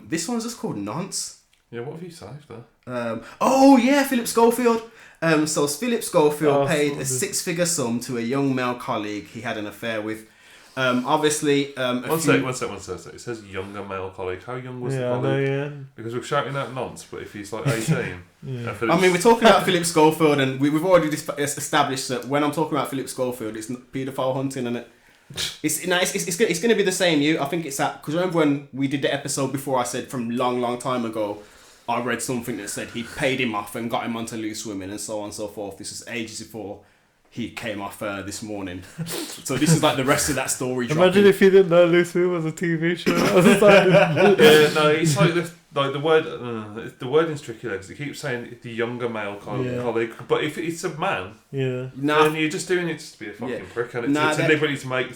This one's just called Nonce. Yeah, what have you saved there? Philip Schofield. So Philip Schofield paid a six-figure sum to a young male colleague he had an affair with. Obviously, One sec. It says younger male colleague. How young was the colleague? Because we're shouting out nonce, but if he's like 18... we're talking about Philip Schofield, and we've already established that when I'm talking about Philip Schofield, it's paedophile hunting, and it's going to be the same. I think it's that, because remember when we did the episode before, I said from long time ago, I read something that said he paid him off and got him onto Loose Women and so on and so forth. This is ages before he came off this morning. So this is like the rest of that story. Imagine if you didn't know Loose Women was a TV show. It's like the word. The wording's tricky because it keeps saying the younger male colleague, but if it's a man, then you're just doing it just to be a fucking prick, and it's deliberately to make.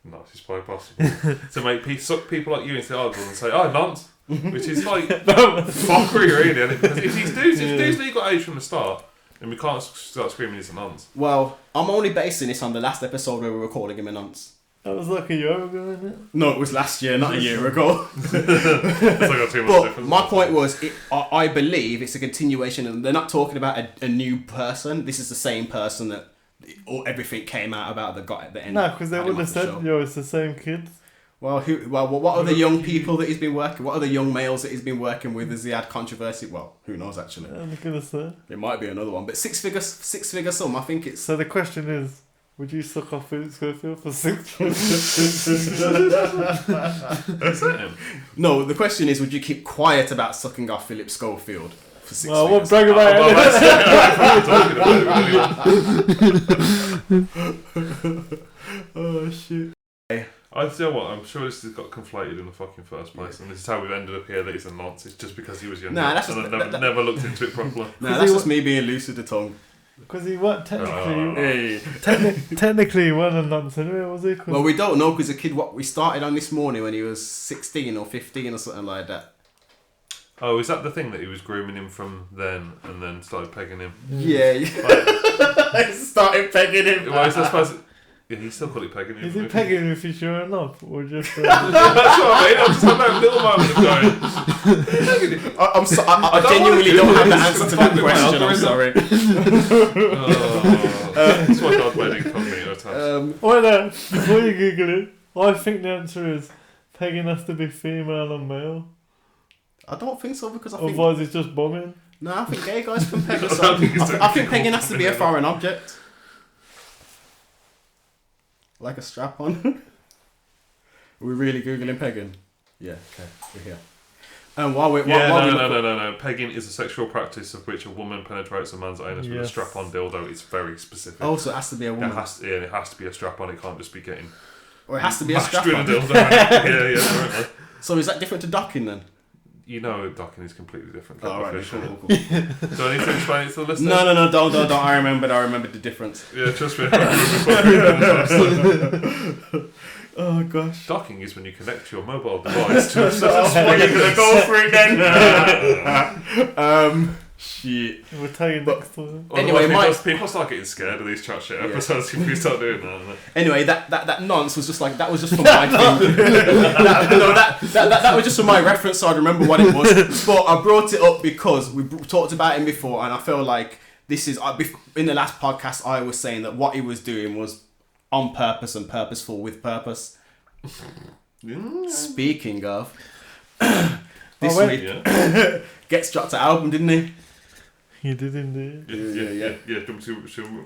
No, it's probably possible to make suck people like you into the argument and say, nonce. Which is like fuckery, really. Isn't it? Because if dude's legal age from the start, then we can't start screaming he's a nonce. Well, I'm only basing this on the last episode where we were calling him a nonce. That was like a year ago, isn't it? No, it was last year, not a year ago. But my point was, I believe it's a continuation, and they're not talking about a new person. This is the same person that everything came out about that got at the end. No, because they would have said, it's the same kid. Well, what other young people that he's been working? What other young males that he's been working with? Has he had controversy? Well, who knows actually? I'm gonna say it might be another one, but six figure sum. I think it's. So the question is, would you suck off Philip Schofield for 6 figures? No, the question is, would you keep quiet about sucking off Philip Schofield for 6 figures? I won't brag about it. Oh shit. I tell what, I'm sure this has got conflated in the fucking first place, and this is how we've ended up here. That he's a nonce. It's just because he was young. Nah, that's and I've never looked into it properly. Nah, that's just me being loose with the tongue. Because he weren't technically he wasn't a nonce anyway, was he? Well, we don't know because the kid we started on this morning when he was 16 or 15 or something like that. Oh, is that the thing that he was grooming him from then and then started pegging him? Yeah. Started pegging him. Well, is that supposed to... Yeah, he still called it pegging. Is it pegging if you're showing off? Or just... That's what I mean. I just had that little moment of going... I genuinely don't have the answer to that question. I'm sorry. That's what God made incognito tabs. Wait there, before you Google it, I think the answer is pegging has to be female and male. I don't think so because I think... Otherwise it's just bombing. No, I think gay guys can peg. I So think it's I think okay. pegging has to be a foreign object. Like a strap on. Are we really Googling pegging? Yeah, okay, we're here. And while we're... No. Pegging is a sexual practice of which a woman penetrates a man's anus with a Yes. strap-on dildo. It's very specific. Oh, so it has to be a woman. It has to be a strap-on. It can't just be getting Or it has to be a mashed strap with a on. dildo. Yeah, apparently. So is that different to docking then? You know, docking is completely different. Oh, right, Officially. cool. Do I need to explain it to the listeners? No, don't. I remembered the difference. Yeah, trust me. Oh gosh. Docking is when you connect your mobile device to a Well, you're gonna go for it then. Shit. We'll tell you next time. Anyway, people start getting scared of these chat shit episodes if we start doing that. Anyway, that nonce was just like that was just for my thing. that was just for my reference, so I'd remember what it was. But I brought it up because we talked about him before, and I feel like this is in the last podcast I was saying that what he was doing was on purpose and purposeful with purpose. Speaking of, this week Ghetts dropped an album, didn't he? He did indeed. Yeah.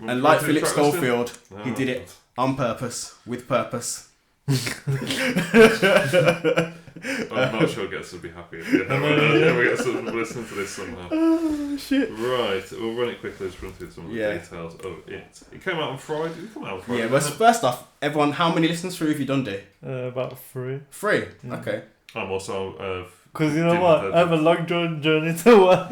And like Philip Schofield, he did it on purpose, with purpose. I'm not sure Ghetts would be happy if we get someone to listen to this somehow. Oh, shit. Right, we'll run it quickly, just run through some of the details of it. It came out on Friday. Did it come out on Friday? Yeah, well, first off, everyone, how many listens through have you done, Dave? About 3. 3? Yeah. Okay. I'm also... Because you know what? I have a long journey to work.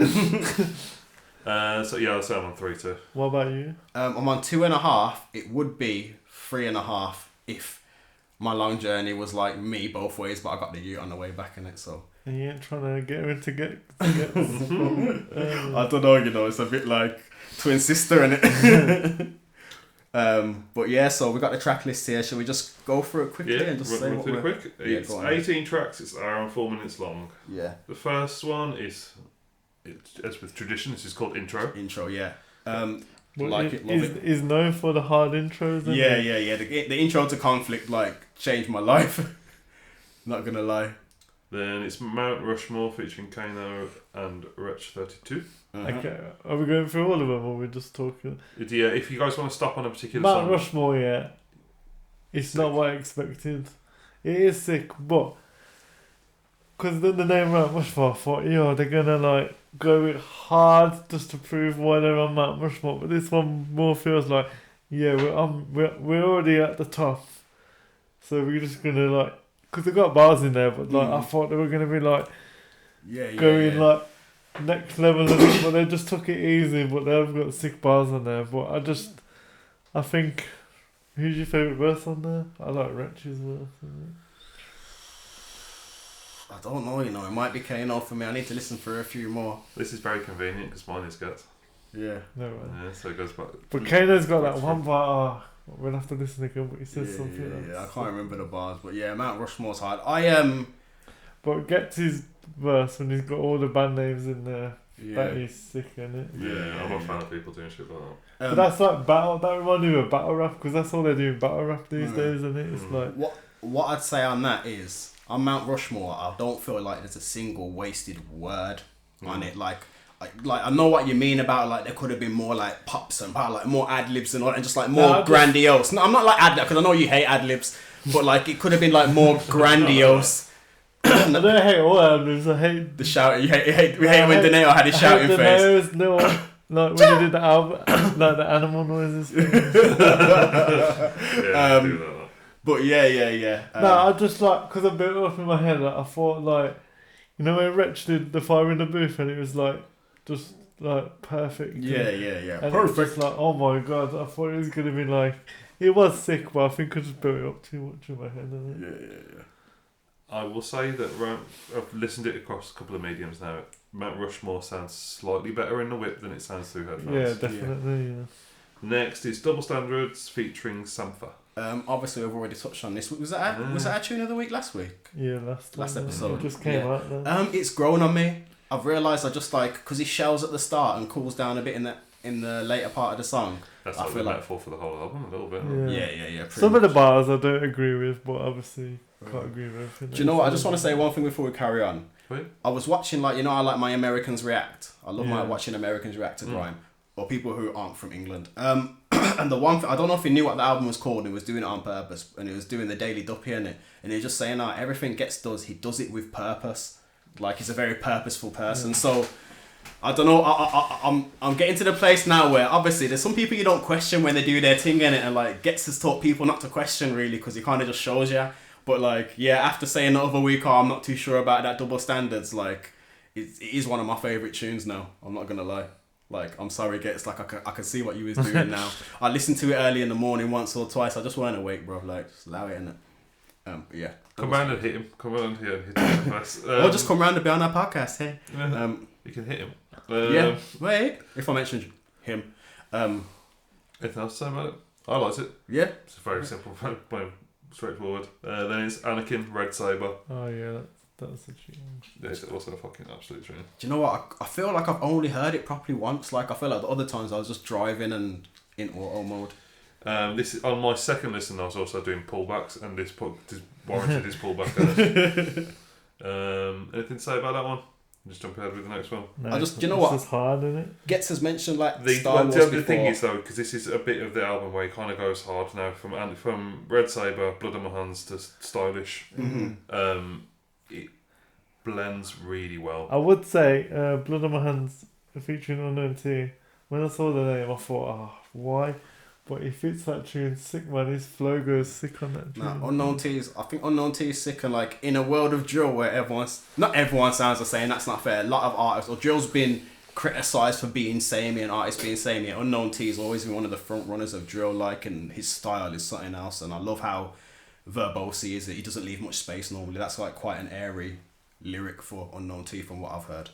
So yeah, I'll say I'm on 3 too. What about you? I'm on 2.5. It would be 3.5 if my long journey was like me both ways, but I got the ute on the way back in it, so... And you ain't trying to get her into get I don't know, it's a bit like twin sister, innit? But yeah, so we got the track list here. Shall we just go through it quickly and just say run what through we're... it quick. It's 18 tracks, it's an hour and 4 minutes long. Yeah. The first one is, as with tradition, this is called Intro. Intro, yeah. Well, like it, love it. Is known for the hard intros. Isn't Yeah. it? The intro to Conflict changed my life. Not gonna lie. Then it's Mount Rushmore featuring Kano and Wretch 32. Okay, are we going through all of them or are we just talking? Yeah, if you guys want to stop on a particular Mount song. Rushmore, yeah. It's Sick. not what I expected. It is sick, but because the name Mount Rushmore, I thought, they're gonna go it hard just to prove why they're on Mount Rushmore. But this one more feels like, we're already at the top, so we're just gonna because they got bars in there, but I thought they were gonna be going next level of it, but they just took it easy. But they've got sick bars on there. But I think, who's your favourite verse on there? I like Wretch's verse. I don't know, it might be Kano for me. I need to listen for a few more. This is very convenient because mine is Ghetts. Yeah. No way. Yeah, so it goes back. But Kano's got that one part. We'll have to listen again. But he says something. Yeah, I can't remember the bars, but yeah, Mount Rushmore's hard. But Ghetts his verse when he's got all the band names in there. Yeah. That is sick, isn't it? Yeah, I'm a fan of people doing shit like that. But that's like battle. That reminds me of battle rap because that's all they're doing battle rap these days, isn't it? It's like what I'd say on that is on Mount Rushmore, I don't feel like there's a single wasted word on it. I know what you mean about there could have been more pops and more ad libs and all, and just more grandiose. No, I'm not ad lib because I know you hate ad libs, but it could have been more grandiose. I don't hate all albums. I hate the shout. We hate when Deneo had his shouting face. No, when he did the album, the animal noises. But yeah. I just because I built it up in my head. I thought when Wretch did the fire in the booth and it was just perfect. Yeah. And Perfect. it was just oh my god! I thought it was gonna be it was sick, but I think I just built it up too much in my head. Yeah. I will say that I've listened to it across a couple of mediums now. Mount Rushmore sounds slightly better in the whip than it sounds through headphones. Yeah, definitely. Yeah. Next is Double Standards featuring Sampha. Obviously, we've already touched on this. Was that our tune of the week last week? Yeah, last episode. It just came out then. It's grown on me. I've realised I just like, because he shells at the start and cools down a bit in the later part of the song. That's like the metaphor for the whole album a little bit. Yeah. Some of the bars I don't agree with, but obviously can't agree with everything. Do you know what? I just want to say one thing before we carry on. Wait. I was watching, I like my Americans react. I love watching Americans react to grime, or people who aren't from England. And the one thing, I don't know if he knew what the album was called. He was doing it on purpose, and he was doing the Daily Duppy in it, and he was just saying, everything Ghetts does, he does it with purpose. Like, he's a very purposeful person. So I don't know. I'm getting to the place now where obviously there's some people you don't question when they do their thing in it, and like Ghetts has taught people not to question really, because he kind of just shows you. But like, after saying the other week, I'm not too sure about that Double Standards. Like, it is one of my favorite tunes now. I'm not gonna lie. Like, I'm sorry, Ghetts. Like, I can see what you was doing now. I listened to it early in the morning once or twice. I just weren't awake, bro. Like, just allow it in it. Yeah. Come round and hit him. Come round here and hit him first. Or just come round and be on our podcast, hey. You can hit him. Wait. If I mentioned him. Anything else to say about it? I liked it. Yeah. It's very simple, very straightforward. Then it's Anakin, Red Saber. Oh yeah, that's a tune. It's also a fucking absolute tune. Do you know what? I feel like I've only heard it properly once. Like, I feel like the other times I was just driving and in auto mode. This is on my second listen. I was also doing pullbacks, and this warranted his pullback. Anything to say about that one? Just jump ahead with the next one. No, I just, do you know what? It's hard, isn't it? Ghetts has mentioned like The Star Wars the thing before. is though, because this is a bit of the album where he kind of goes hard now from Red Saber, Blood on My Hands to Stylish. Mm-hmm. It blends really well. I would say Blood on My Hands featuring Unknown T. When I saw the name, I thought, why? But he fits that tune sick, man. His flow goes sick on that tune. Unknown T is, I think Unknown T is sick, and like in a world of drill where not everyone sounds the same, that's not fair. A lot of artists, or drill's been criticised for being samey and artists being samey. Unknown T has always been one of the front runners of drill, like, and his style is something else. And I love how verbose he is. He doesn't leave much space normally. That's like quite an airy lyric for Unknown T from what I've heard.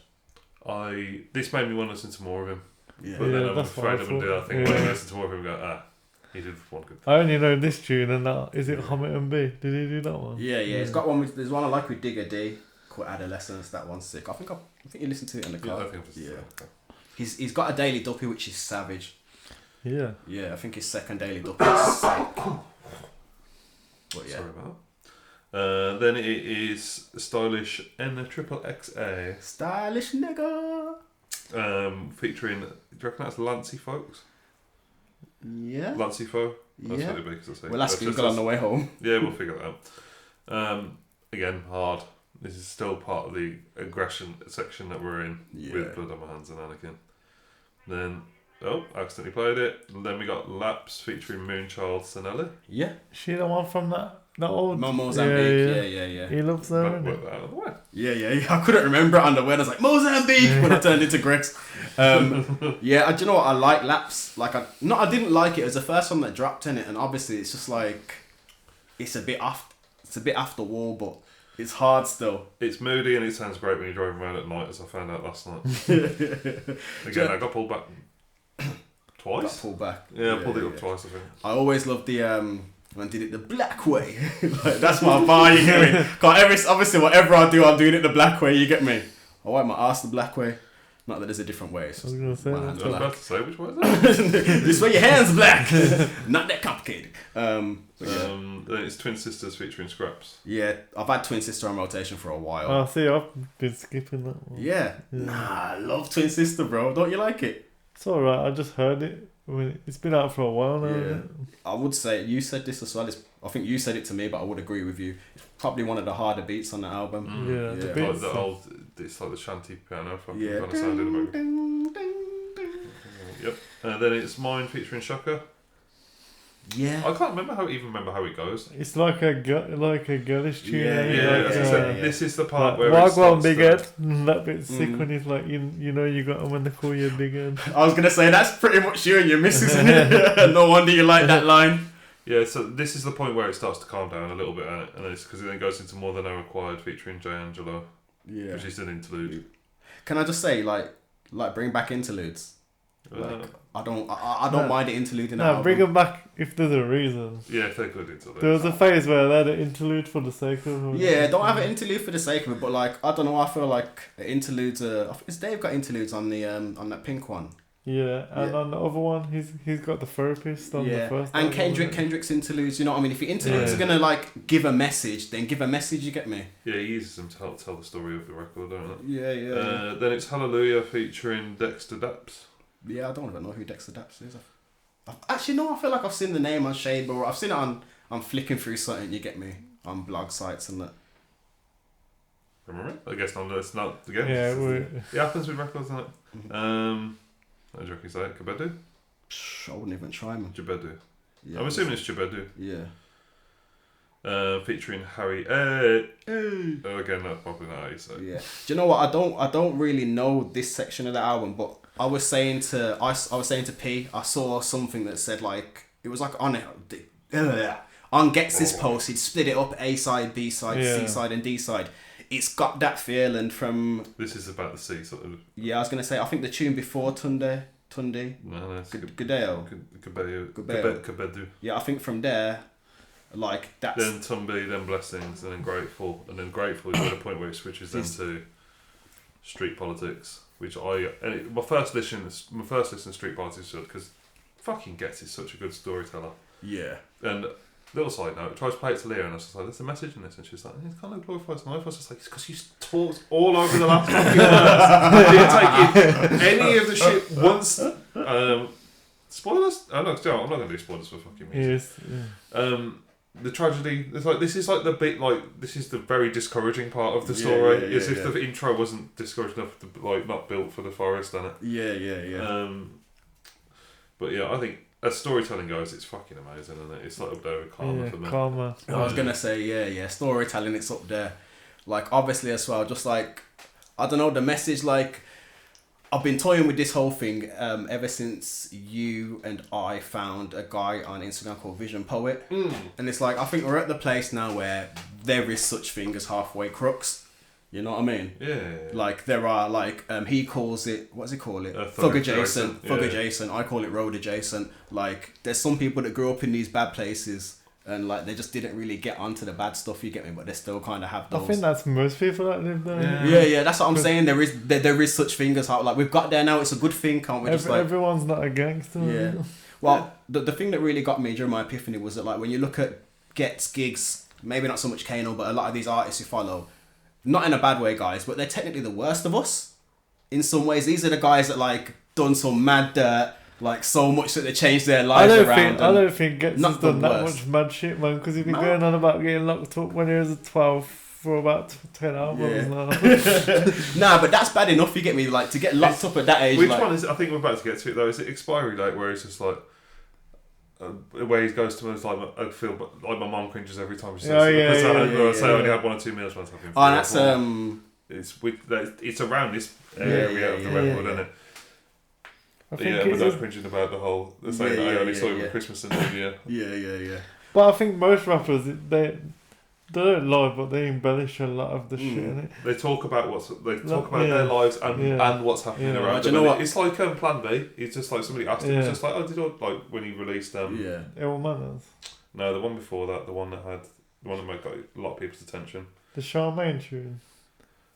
This made me want to listen to more of him. Yeah. But then I'm that's what I afraid I'm going to do that thing thought. where I listen to more of him and go, he did one good thing. I only know this tune, and that is it. Homet and B. Did he do that one? Yeah. It's got one. There's one I like with Digger D called Adolescence. That one's sick. I think you listened to it in the car. Yeah, I think it was okay. He's got a Daily Duppy which is savage. Yeah. Yeah, I think his second Daily Duppy is sick. But yeah. Sorry about that. Then it is Stylish N Triple XA. Stylish nigga. Featuring, do you reckon that's Lancey Folks? Yeah. Lancey Fo? That's Yeah. what it'd be, 'cause I say. We'll ask Google on the way home. Yeah, we'll figure that out. Again, hard. This is still part of the aggression section that we're in with Blood on My Hands and Anakin. Then, accidentally played it. And then we got Laps featuring Moonchild Sanelli. Yeah. She the one from that old Mozambique. Yeah. He loves her, Work innit? that out of the way. Yeah. I couldn't remember it on the word. I was like, Mozambique! When I turned into Greg's. Do you know what? I like Laps. Like, I didn't like it. It was the first one that dropped in it. And obviously, it's just like, it's a bit off the wall, but it's hard still. It's moody and it sounds great when you're driving around at night, as I found out last night. Again, I got pulled back twice. Got pulled back. Yeah, I pulled it up twice, I think. I always loved the when I did it the black way. Like, that's my bar, you get me? Obviously, whatever I do, I'm doing it the black way, you get me? I wipe my ass the black way. Not that there's a different way. It's I was just gonna say my that. I hands was black. about to say, which way is that? This way your hands black. Not that complicated. Then it's Twin Sisters featuring Scraps. Yeah, I've had Twin Sister on rotation for a while. Oh, see, I've been skipping that one. Yeah. Nah, I love Twin Sister, bro. Don't you like it? It's alright, I just heard it. It's been out for a while now. Yeah. Isn't it? I would say, you said this as well. I think you said it to me, but I would agree with you. It's probably one of the harder beats on the album. Yeah, the Yeah. beats. Like the old, it's like the shanty piano fucking Yeah. kind of sound in the movie. Yep. Then it's Mine featuring Shaka. Yeah. I can't remember how it goes. It's like a girlish tune. Yeah, isn't it? Yeah, Like, as I said, this is the part like, where it Wagwan starts Big to- Head. That bit's sick Mm. when he's like, you know, you got them when they call you Big Head. I was going to say, that's pretty much you and your missus, isn't it? No wonder you like that line. Yeah, so this is the point where it starts to calm down a little bit, and it's because it then goes into More Than I Required featuring J. Angelo, Yeah. which is an interlude. Can I just say, like bring back interludes? Like, I don't mind the interlude in the No, album. bring them back if there's a reason. Yeah, if they're good interlude. There was a phase where they had an interlude for the sake of it. Yeah, don't have an interlude for the sake of it, but like, I don't know, I feel like interludes is Dave got interludes on the on that pink one? Yeah, and Yeah. on the other one, he's got the therapist on the first. And album, isn't it? Kendrick's interludes, you know what I mean? If your interludes Yeah. are gonna like give a message, then give a message, you get me? Yeah, he uses them to help tell the story of the record, don't it? Yeah. Then it's Hallelujah featuring Dexter Daps. Yeah, I don't even know who Dexter Daps is. Actually, no, I feel like I've seen the name on Shade, or I've seen it on flicking through something, you get me? On blog sites and that. Remember it? I guess not. It's not again. Yeah, It happens with records, doesn't it? How do you reckon you say it? Kabedu? I wouldn't even try, man. Jabedu. Yeah, I'm assuming it's Jabedu. Yeah. Featuring Harry. Oh, again, that's probably not how you say it. Yeah. Do you know what? I don't really know this section of the album, but I was saying to P, I saw something that said like it was like on Ghetts' post, he'd split it up A side, B side, Yeah. C side, and D side. It's got that feeling from. This is about the sea, sort of. Yeah, I was gonna say. I think the tune before Tunde. No, it's Gudeo. Kabedu. Yeah, I think from there, like that's. Then Tumbi, then Blessings, and then Grateful, and then Grateful is at a point where it switches then to Street Politics, which my first listen to Street Politics was because fucking Ghetts is such a good storyteller. Yeah. And little side note, I tried to play it to Leah and I was just like, there's a message in this, and she's like, it kind of glorifies life. I was just like, it's because you talked all over the last fucking verse. Didn't take any of the shit once. Spoilers? I'm not going to do spoilers for fucking music. Yes. The tragedy, it's like this is like the bit, like this is the very discouraging part of the story. As if the intro wasn't discouraged enough to like not built for the forest, and it. Yeah. But yeah, I think as storytelling goes, it's fucking amazing, isn't it? It's like up there with Karma for me. Karma. I was gonna say yeah. Storytelling, it's up there. Like obviously as well, just like I don't know the message. Like I've been toying with this whole thing ever since you and I found a guy on Instagram called Vision Poet, and it's like I think we're at the place now where there is such thing as halfway crooks. You know what I mean? Yeah. Like there are like he calls it, what does he call it? Thug adjacent. adjacent. Adjacent. I call it road adjacent. Like there's some people that grew up in these bad places and like they just didn't really get onto the bad stuff. You get me? But they still kind of have those. I think that's most people that live there. Yeah. That's what I'm saying. There is such thing as how like we've got there now. It's a good thing, can't we? Everyone's not a gangster. Yeah. Well, the thing that really got me during my epiphany was that like when you look at Ghetts gigs, maybe not so much Kano, but a lot of these artists you follow. Not in a bad way, guys, but they're technically the worst of us. In some ways, these are the guys that like done some mad dirt, like so much that they changed their lives around. I don't think Ghetts has done that worst. much mad shit, man. Because he's been going on about getting locked up when he was 12 for about 10 albums now. Nah, but that's bad enough. You get me? Like to get locked up at that age. Which like, one is it? I think we're about to get to it though. Is it expiry date where he's just like. Where he goes to me, it's like I feel like my mum cringes every time she says I say I only had 1 or 2 meals once. That's it's around this area of the record, isn't it? I think Yeah, but not cringing about the saying that I only saw it with Christmas and New Year. Yeah. But I think most rappers, they don't lie, but they embellish a lot of the shit in it. They talk about their lives and what's happening around them. You know what? It's like Plan B. It's just like somebody asked him. It's just like, oh, did you like when he released Ill Manners. No, the one before that, the one that got a lot of people's attention. The Charmaine tune.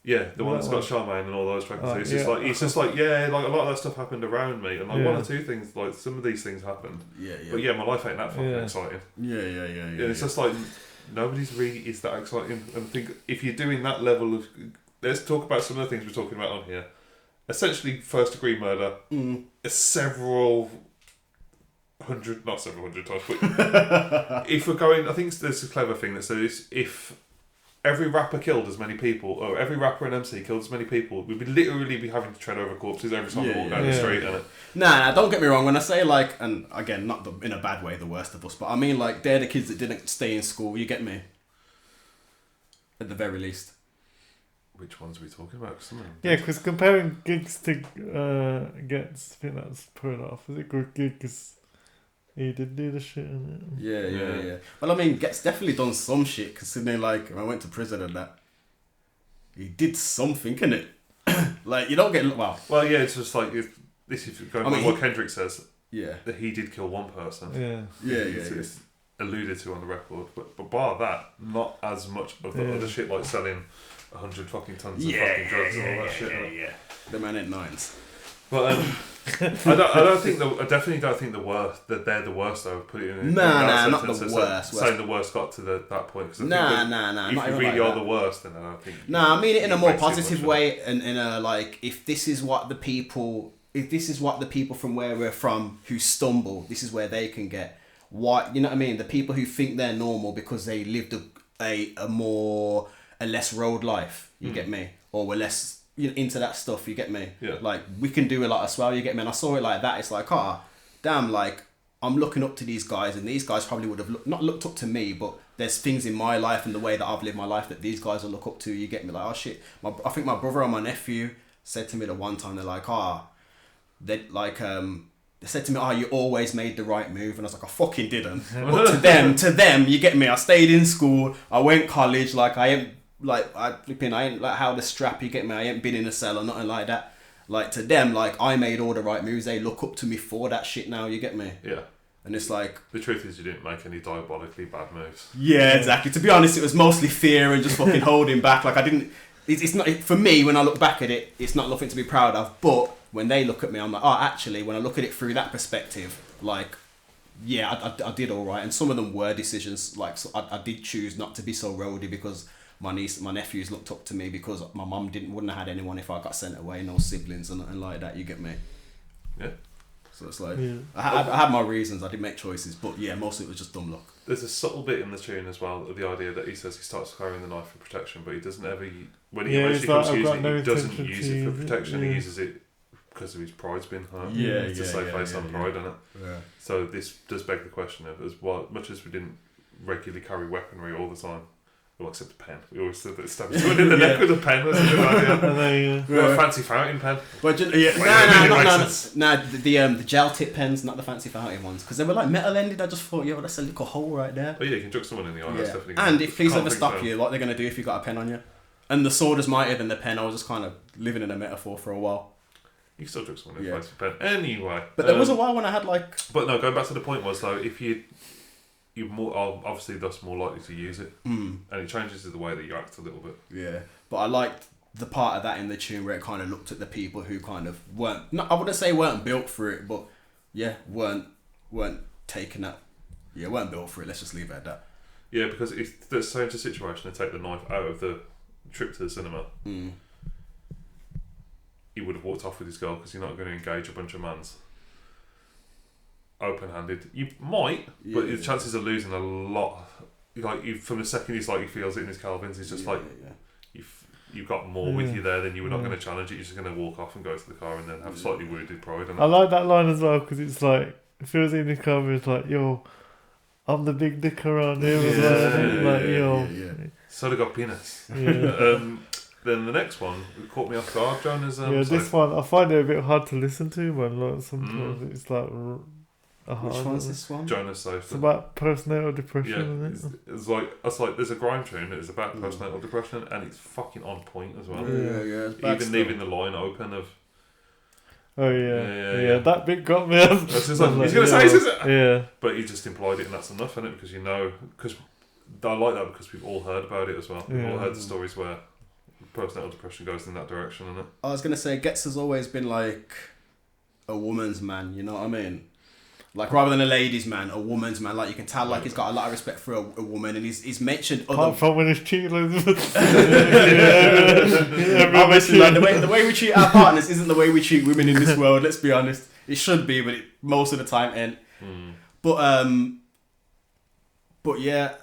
Yeah, the one that's got Charmaine and all those tracks. It's just like a lot of that stuff happened around me, and like 1 or 2 things, like some of these things happened. But yeah, my life ain't that fucking exciting. Yeah. It's just like nobody's really is that exciting. And I think if you're doing that level of, let's talk about some of the things we're talking about on here. Essentially, first degree murder. Several hundred times, but if we're going, I think there's a clever thing that says if every rapper killed as many people, or every rapper and MC killed as many people, we'd literally be having to tread over corpses every time we walk down the street. And Nah, don't get me wrong. When I say like, and again, not in a bad way, the worst of us, but I mean like they're the kids that didn't stay in school. You get me? At the very least. Which ones are we talking about? Yeah, because comparing gigs to Ghetts, I think that's put off. Is it good gig? Because he did do the shit in it. Yeah. Well, I mean, Ghetts definitely done some shit, considering like when I went to prison and that. He did something, innit? Like you don't get Well, yeah, it's just like this is going by what Kendrick says. Yeah. That he did kill one person. Yeah. It's alluded to on the record, but bar that, not as much of the other shit like selling 100 fucking tons of fucking drugs and all that shit. Yeah. The man at nines. But I definitely don't think the worst that they're the worst though. Put it in not the worst. Saying the worst got to that point because Nah. If you really are the worst, then I don't think. Nah, I mean it in a more positive way, and in a like if this is what the people from where we're from who stumble, this is where they can get. What you know what I mean? The people who think they're normal because they lived a less road life. You get me? Or were less into that stuff. You get me? Yeah. Like we can do a lot as well. You get me? And I saw it like that. It's like, damn! Like I'm looking up to these guys, and these guys probably would have not looked up to me, but there's things in my life and the way that I've lived my life that these guys will look up to. You get me? Like, oh shit! I think my brother and my nephew said to me the one time, they're like, they said to me, you always made the right move. And I was like, I fucking didn't. But to them, you get me? I stayed in school. I went college. Like, I ain't like how the strap, you get me? I ain't been in a cell or nothing like that. Like, to them, like, I made all the right moves. They look up to me for that shit now, you get me? Yeah. And it's like... The truth is you didn't make any diabolically bad moves. Yeah, exactly. To be honest, it was mostly fear and just fucking holding back. Like, I didn't... It's not... For me, when I look back at it, it's not nothing to be proud of. But... when they look at me, I'm like, actually, when I look at it through that perspective, like, yeah, I did all right. And some of them were decisions, like, so I did choose not to be so roady because my nephews looked up to me because my mum wouldn't have had anyone if I got sent away, no siblings or nothing like that, you get me? Yeah. So it's like, I had my reasons, I did make choices, but yeah, most of it was just dumb luck. There's a subtle bit in the tune as well, the idea that he says he starts carrying the knife for protection, but he doesn't ever, when he eventually comes to use it, he doesn't use it for protection, he uses it because of his pride's been hurt. It's a safe place on pride, isn't it? Yeah. So this does beg the question of, as much as we didn't regularly carry weaponry all the time, well, except a pen. We always said that stabbing someone in the neck with a pen was a good idea. A fancy fountain pen. But the gel tip pens, not the fancy fountain ones, because they were like metal ended. I just thought, that's a little hole right there. Oh yeah, you can drug someone in the eye. That's definitely. And if police ever stop you, what they're gonna do if you got a pen on you? And the sword is mightier than the pen. I was just kind of living in a metaphor for a while. You can still drug someone in a fancy pen anyway. But there was a while when I had like. But no, going back to the point was though, if you're more obviously thus more likely to use it, and it changes the way that you act a little bit. Yeah, but I liked the part of that in the tune where it kind of looked at the people who kind of weren't. No, I wouldn't say weren't built for it, but weren't taking that. Yeah, weren't built for it. Let's just leave it at that. Yeah, because if there's such a situation to take the knife out of the trip to the cinema, he would have walked off with his girl because you're not going to engage a bunch of mans. Open-handed, you might, but the chances of losing a lot. Like from the second he's like he feels it in his Calvins, he's just you've got more with you there than you were not going to challenge it. You're just going to walk off and go to the car and then have slightly wounded pride. I like that line as well because it's like it feels in the Calvins like I'm the big dick around here as well. So they got penis. Then the next one caught me off guard, Jonas. This one I find it a bit hard to listen to, man. Like sometimes it's like. Which one's this one? Jonas Sofa. It's about postnatal depression, isn't it? It's like there's a grime tune that is about postnatal depression, and it's fucking on point as well. Even leaving the line open of. Oh yeah. That bit got me. That's just like, he's gonna say it. Yeah. But he just implied it, and that's enough, isn't it? Because because I like that because we've all heard about it as well. We've all heard the stories where postnatal depression goes in that direction, isn't it? I was gonna say, Ghetts has always been like a woman's man. You know what I mean? Like rather than a ladies' man, a woman's man. Like you can tell, like he's got a lot of respect for a woman, and he's mentioned. Apart from when he's cheating, obviously, like the way we treat our partners isn't the way we treat women in this world. Let's be honest. It should be, but most of the time ain't. But yeah,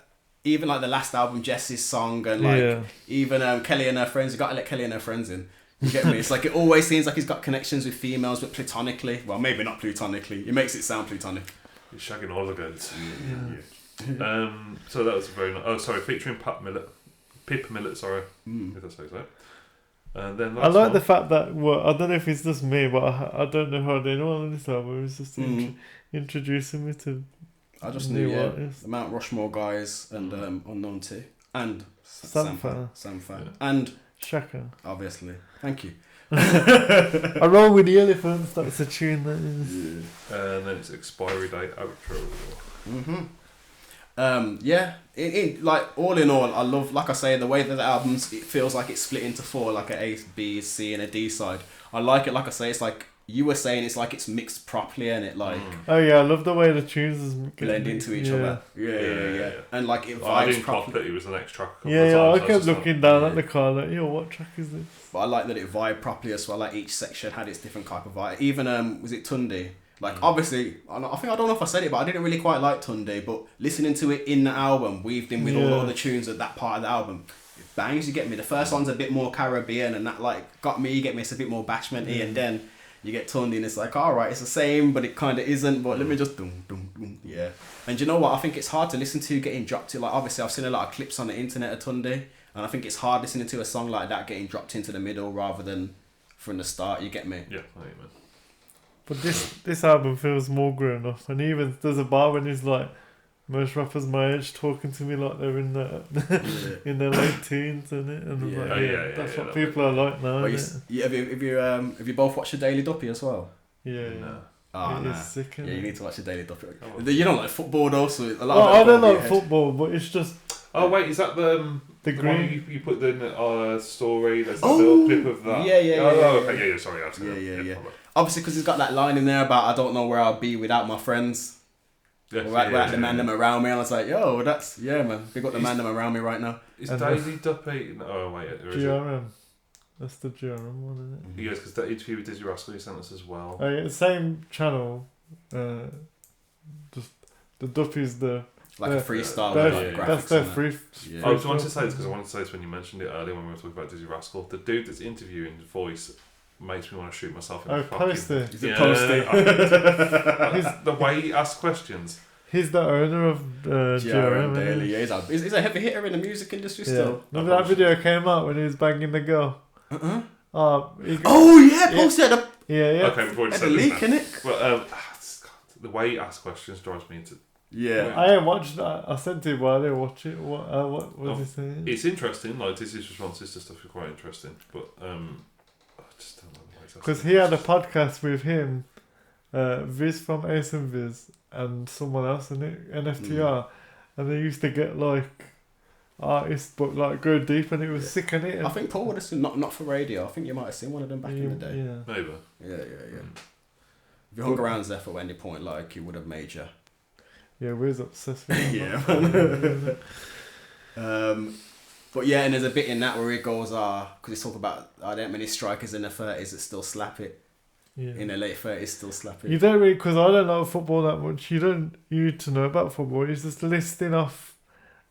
even like the last album, Jess's song, and like even Kelly and her friends. You got to let Kelly and her friends in. You get me? It's like it always seems like he's got connections with females, but platonically. Well, maybe not platonically. He makes it sound platonic. He's shagging all the girls. So that was very nice. Oh, sorry, featuring Pip Millett. Sorry, if that's how you say it. And then I like the fact that I don't know if it's just me, but I don't know how anyone on this album was just introducing me to. I just knew the Mount Rushmore guys and Unknown T and Sampha. And. Shaka. Obviously. Thank you. I roll with the elephants. That's a tune that is. And then it's expiry date outro. Yeah, like all in all, I love, like I say, the way that the albums, it feels like it's split into four, like a B, C, and a D side. I like it, like I say, it's like you were saying, it's like it's mixed properly, and it like Oh yeah, I love the way the tunes blend into each other. Yeah. And like it I vibes didn't clock properly. that it was the next track. A couple Yeah, of yeah. I times. kept was just looking like, down at the car like, yo, what track is this? But I like that it vibed properly as well. Like each section had its different type of vibe. Even was it Tunde? Like obviously, I think I don't know if I said it, but I didn't really quite like Tunde. But listening to it in the album, weaved in with all the other tunes of that part of the album, it bangs. You get me. The first one's a bit more Caribbean, and that like got me. You get me. It's a bit more bashment-y, and then you get Tunde, and it's like, all right, it's the same, but it kind of isn't. But let me just yeah. And you know what? I think it's hard to listen to getting dropped to. Like obviously, I've seen a lot of clips on the internet of Tunde. And I think it's hard listening to a song like that getting dropped into the middle rather than from the start. You get me? Yeah, I mean. But this album feels more grown up, and even there's a bar when he's like, most rappers my age talking to me like they're in the in their late teens, and I'm like, that's what people are like now. Have you both watched the Daily Duppy as well? Yeah. No. Oh, It nah. is sick, Yeah, isn't you it? need to watch the Daily Duppy. Oh. You don't like football though, so a lot Oh, of it I don't will go over like your head. football, but it's just Oh wait, is that the the one green. you put in the story? There's a Oh, little clip of that. yeah. Okay, yeah. Sorry, I've seen it. Yeah. Obviously, because he's got that line in there about I don't know where I'll be without my friends. Yes, Without the man them around me, and I was like, yo, that's man. Big up the man them around me right now. Is And Daisy Duppy? Oh wait, or is it? GRM. That's the GRM one, isn't it? Yes, because that interview with Dizzy Rascal you sent us as well. Oh yeah, same channel. Just the Duppy's the. Like a freestyle That's, with like graphics. that's their and that. free. Yeah. I was wanting to say this because I wanted to say this when you mentioned it earlier when we were talking about Dizzy Rascal. The dude that's interviewing his voice makes me want to shoot myself in the fucking... Poster. Is it Posty? The way he asks questions. He's the owner of GRM GRM. Daily. Yeah, he's a heavy hitter in the music industry still. Remember that video came out when he was banging the girl? Uh-uh. Oh Yeah, Posty had a yeah. Okay, before you had said a this leak now. in it. But the way he asks questions drives me into... Yeah. I ain't watched that. I sent it, but I didn't watch it. What was he saying? It's interesting. Like Dizzy's responses to stuff are quite interesting, but I just don't know the way to ask Because it. he had a podcast with him, Viz from Ace and Viz, and someone else in it, NFTR, and they used to get like artists, but like go deep, and it was sick in it. I think Paul would have seen, not for radio, I think you might have seen one of them back in the day. Yeah. Maybe. Yeah. If you hung around Zeph at any point, like, he would have made you. Yeah, we're obsessed with him. Yeah. But yeah, and there's a bit in that where he goes, because he's talking about, I don't many strikers in the 30s that still slap it. Yeah. In the late 30s, still slap it. You don't really, because I don't know football that much. You need to know about football. He's just listing off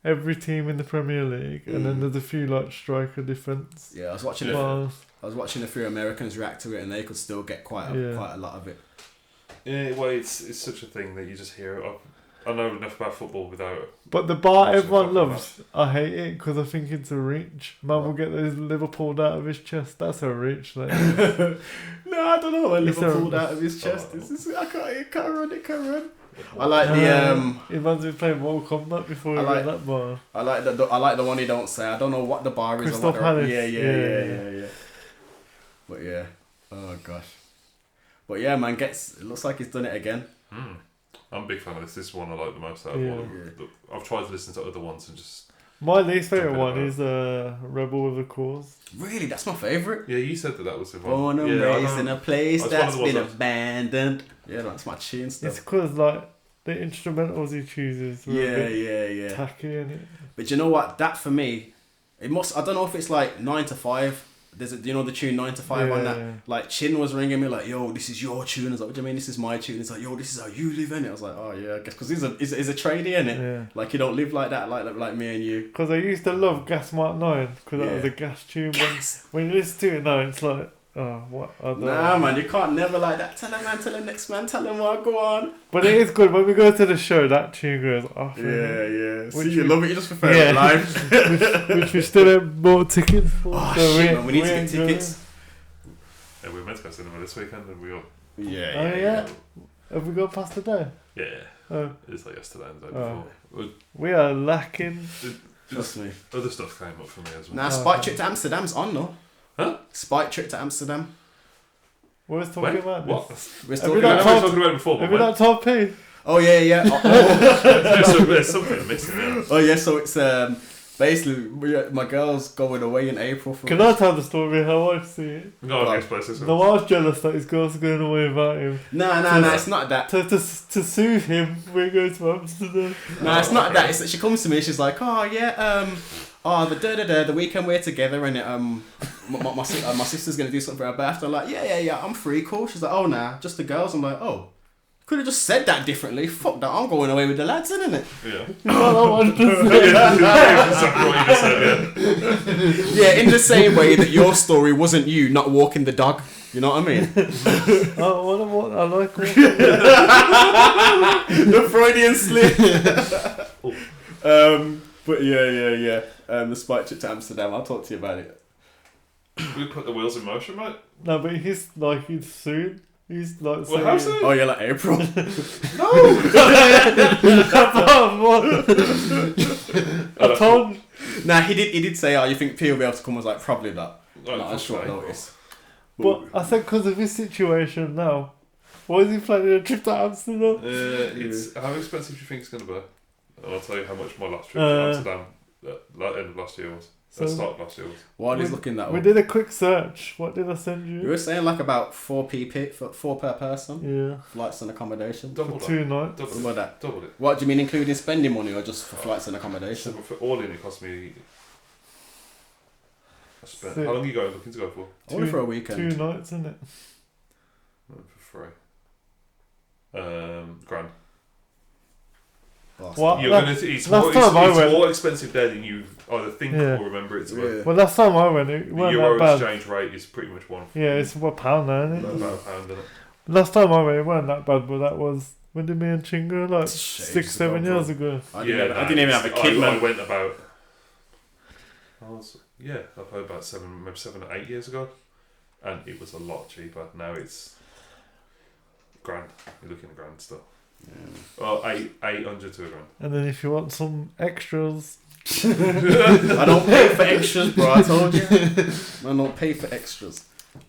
every team in the Premier League, and then there's a few like striker defence. Yeah, I was watching a few Americans react to it, and they could still get quite a lot of it. Yeah, well, it's such a thing that you just hear it. I know enough about football without it. But the bar Watching everyone football loves, I hate it because I think it's a reach. Man will get his liver pulled out of his chest. That's a reach. Like. No, I don't know. When It's liver a- pulled out of his chest. I can't run. I like the It reminds me of playing Mortal Kombat before we read that bar. I like the one he don't say. I don't know what the bar is. Crystal Palace. Yeah. But yeah, oh gosh. But yeah, man, Ghetts. It looks like he's done it again. I'm a big fan of this. This is one I like the most out of all of them. I've tried to listen to other ones and just... My least favourite Jumping one about. is Rebel with a Cause. Really, that's my favourite. Yeah, you said that was the one. Born and Yeah, raised in a place That's one of that's the ones been I've- abandoned. Yeah, that's my tune It's stuff. because like the instrumentals he chooses were a bit Yeah. tacky in it. But you know what? That for me, it must. I don't know if it's like 9 to 5. There's the tune 9 to 5 on that. Yeah. Like Chin was ringing me like, yo, this is your tune. I was like, what do you mean this is my tune? It's like, yo, this is how you live in it. I was like, oh yeah, I guess because he's a tradie in it. Yeah. Like you don't live like that, like me and you. Because I used to love Gas Mark 9 because that was a gas tune. When you listen to it now, it's like, oh, what? I don't Nah, know. man, you can't never like that. Tell him, man, tell him next man, tell him what, go on. But it is good when we go to the show. That tune goes off. Yeah. Which See, you we- love it, you just prefer Yeah. it live. which we still haven't bought tickets for. Oh so shit, man, we need to get ain't going. tickets. Yeah, we were meant to go cinema this weekend and we all... Yeah. Have we got past the day? Yeah. Oh, It's like yesterday and the day Oh. before. we are lacking. Trust me. Other stuff came up for me as well. Nah, Spike Trip to Amsterdam's on though. Huh? Spike trip to Amsterdam. What was talking When? about What? this? We're Have still we I know not we were told- talking about it before, but Have we when? not told P? Oh yeah. Oh, There's something missing there. oh yeah. So it's basically my girl's going away in April. For Can I tell the story how I see it? No, Right. next place is No, I was jealous that his girls are going away without him. Nah. It's not that. To soothe him, we go to Amsterdam. No, it's not that. It's that she comes to me. She's like, oh yeah, the weekend we're together, and my sister's gonna do something for her birthday. I'm like, yeah, I'm free, cool. She's like, oh nah, just the girls. I'm like, oh, could have just said that differently. Fuck that, I'm going away with the lads, isn't it? Yeah. Well, I wanted to say Exactly what you just said, yeah. Yeah, in the same way that your story wasn't you not walking the dog. You know what I mean? what I like. The Freudian slip. But yeah. The spike trip to Amsterdam. I'll talk to you about it. We put the wheels in motion, mate. No, but he's soon. He's like Well, how saying. soon? Oh yeah, like April. I told. Nah, he did say, oh, you think P will be able to come? I was like, probably not. Like, Not on for short sure. notice. But I said because of his situation now. Why is he planning a trip to Amsterdam? It's how expensive do you think it's going to be? I'll tell you how much my last trip to Amsterdam end of last year was. Start of last year was. While he's looking that We up, did a quick search. What did I send we you? were saying like about 4 per person. Yeah, Flights and accommodation. Double for 2 nights. Double What about that? Doubled it. What do you mean, including spending money or just for flights and accommodation? So for all in, it cost me. I spent. So- How long are you going looking to go for? Only for a weekend. 2 nights, isn't it? For free. Grand. Bastard. What? You're Last- gonna. It's last time I went- more expensive there than you either think Yeah. or remember it to be. Yeah. Well, last time I went, it The wasn't euro that bad. exchange rate is pretty much one. Yeah, it's £1 now, isn't it? About £1, isn't it? Last time I went, it wasn't that bad, but that was when did me and Chinga like Shades 6-7 ago, years bro. ago. I didn't even have a kid, I man. went about. I played about 7 or 8 years ago, and it was a lot cheaper. Now it's grand. You're looking at grand still. Yeah. Oh, 800 to a grand. And then if you want some extras, I don't pay for extras, bro. I told you. I don't pay for extras.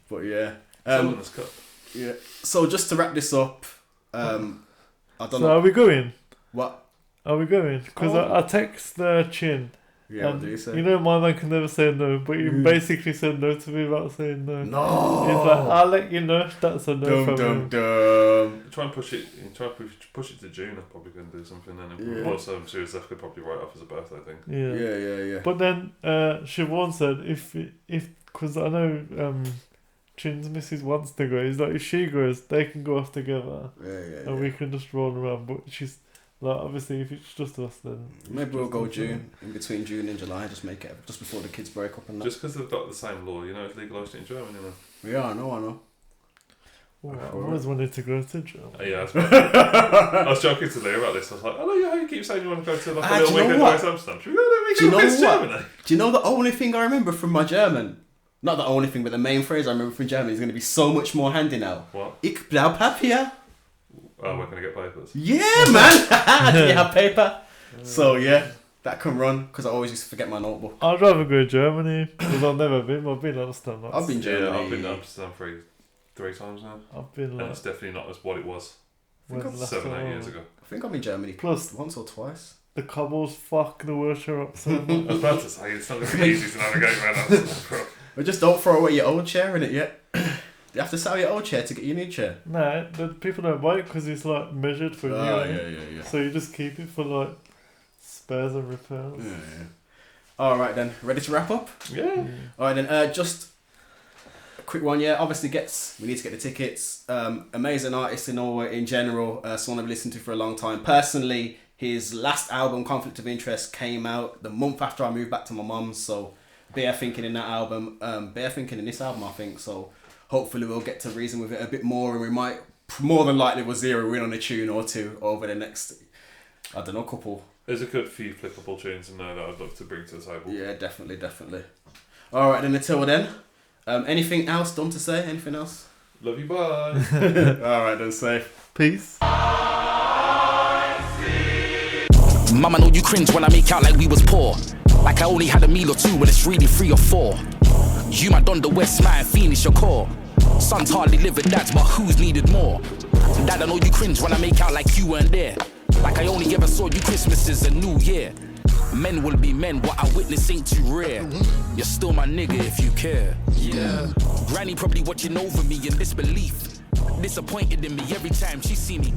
But yeah. Someone's cut. Yeah. So just to wrap this up, I don't so know are we going? what. Are we going? Because Oh. I text Chin. Yeah. What and do you say? You know, my man can never say no, but he Mm. basically said no to me without saying no. No. He's like, I'll let you know if that's a no from him. Try and push it. Try and push it to June. I'm probably going to do something then. Yeah. Also, I'm serious. I could probably write off as a birthday thing. Yeah. Yeah. But then Siobhan said if because I know Chin's missus wants to go. He's like, if she goes, they can go off together, Yeah. and we can just roll around. But she's like, obviously, if it's just us, then Maybe we'll go June, in between June and July, just make it just before the kids break up and that. Just because they've got the same law, it's legalised in Germany. Yeah, I know. Oh, I always wanted to go to Germany. Yeah, that's right. I was joking to Leah about this. I was like, I know how you keep saying you want to go to like a little do you know weekend what? to Amsterdam. Should we go to a Do you weekend know to what? Germany? Do you know the only thing I remember from my German? Not the only thing, but the main phrase I remember from German is going to be so much more handy now. What? Ich bleib Papier. Oh, we're going to get papers. Yeah, man. Do you have paper? So yeah, that can run because I always used to forget my notebook. I'd rather go to Germany because I've never been. I've been to Amsterdam. I've been Germany. Yeah, I've been to Amsterdam three times now. I've been And like it's definitely not as what it was when's the last 7, time 8 I years went? ago. I think I've been Germany Plus once or twice. the cobbles fuck the worship up so I much. was about to say, it's not going to be easy to navigate around Amsterdam. But just don't throw away your old chair in it yet. You have to sell your old chair to get your new chair. Nah, the people don't buy it because it's like measured for you. yeah. So you just keep it for like spares and repairs. Yeah. Alright then, ready to wrap up? Yeah. Alright then, just a quick one, yeah. Obviously, we need to get the tickets. Amazing artist in Norway in general, someone I've listened to for a long time. Personally, his last album, Conflict of Interest, came out the month after I moved back to my mum's, so bare thinking in that album, bare thinking in this album, I think, so hopefully we'll get to reason with it a bit more, and we might, more than likely, we'll zero in on a tune or two over the next, I don't know, couple. There's a good few flippable tunes in there that I'd love to bring to the table. Yeah, definitely. Alright then, until then, anything else done to say? Anything else? Love you, bye. Alright then, safe. Peace. Mama, know you cringe when I make out like we was poor. Like I only had a meal or two when it's really 3 or 4. You might don the West man, finish your core. Sons hardly live with dads, but who's needed more? Dad, I know you cringe when I make out like you weren't there. Like I only ever saw you Christmases and New Year. Men will be men, what I witness ain't too rare. You're still my nigga if you care. Yeah. Granny probably watching over me in disbelief. Disappointed in me every time she see me.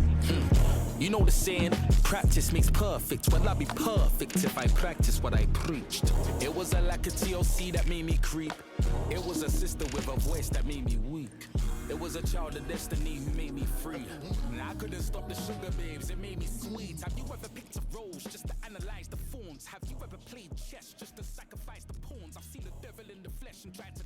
You know the saying, practice makes perfect. Well, I'll be perfect if I practice what I preached. It was a lack of TLC that made me creep. It was a sister with a voice that made me weak. It was a child of destiny who made me free. And I couldn't stop the sugar babes, it made me sweet. Have you ever picked a rose just to analyze the forms? Have you ever played chess just to sacrifice the pawns? I've seen the devil in the flesh and tried to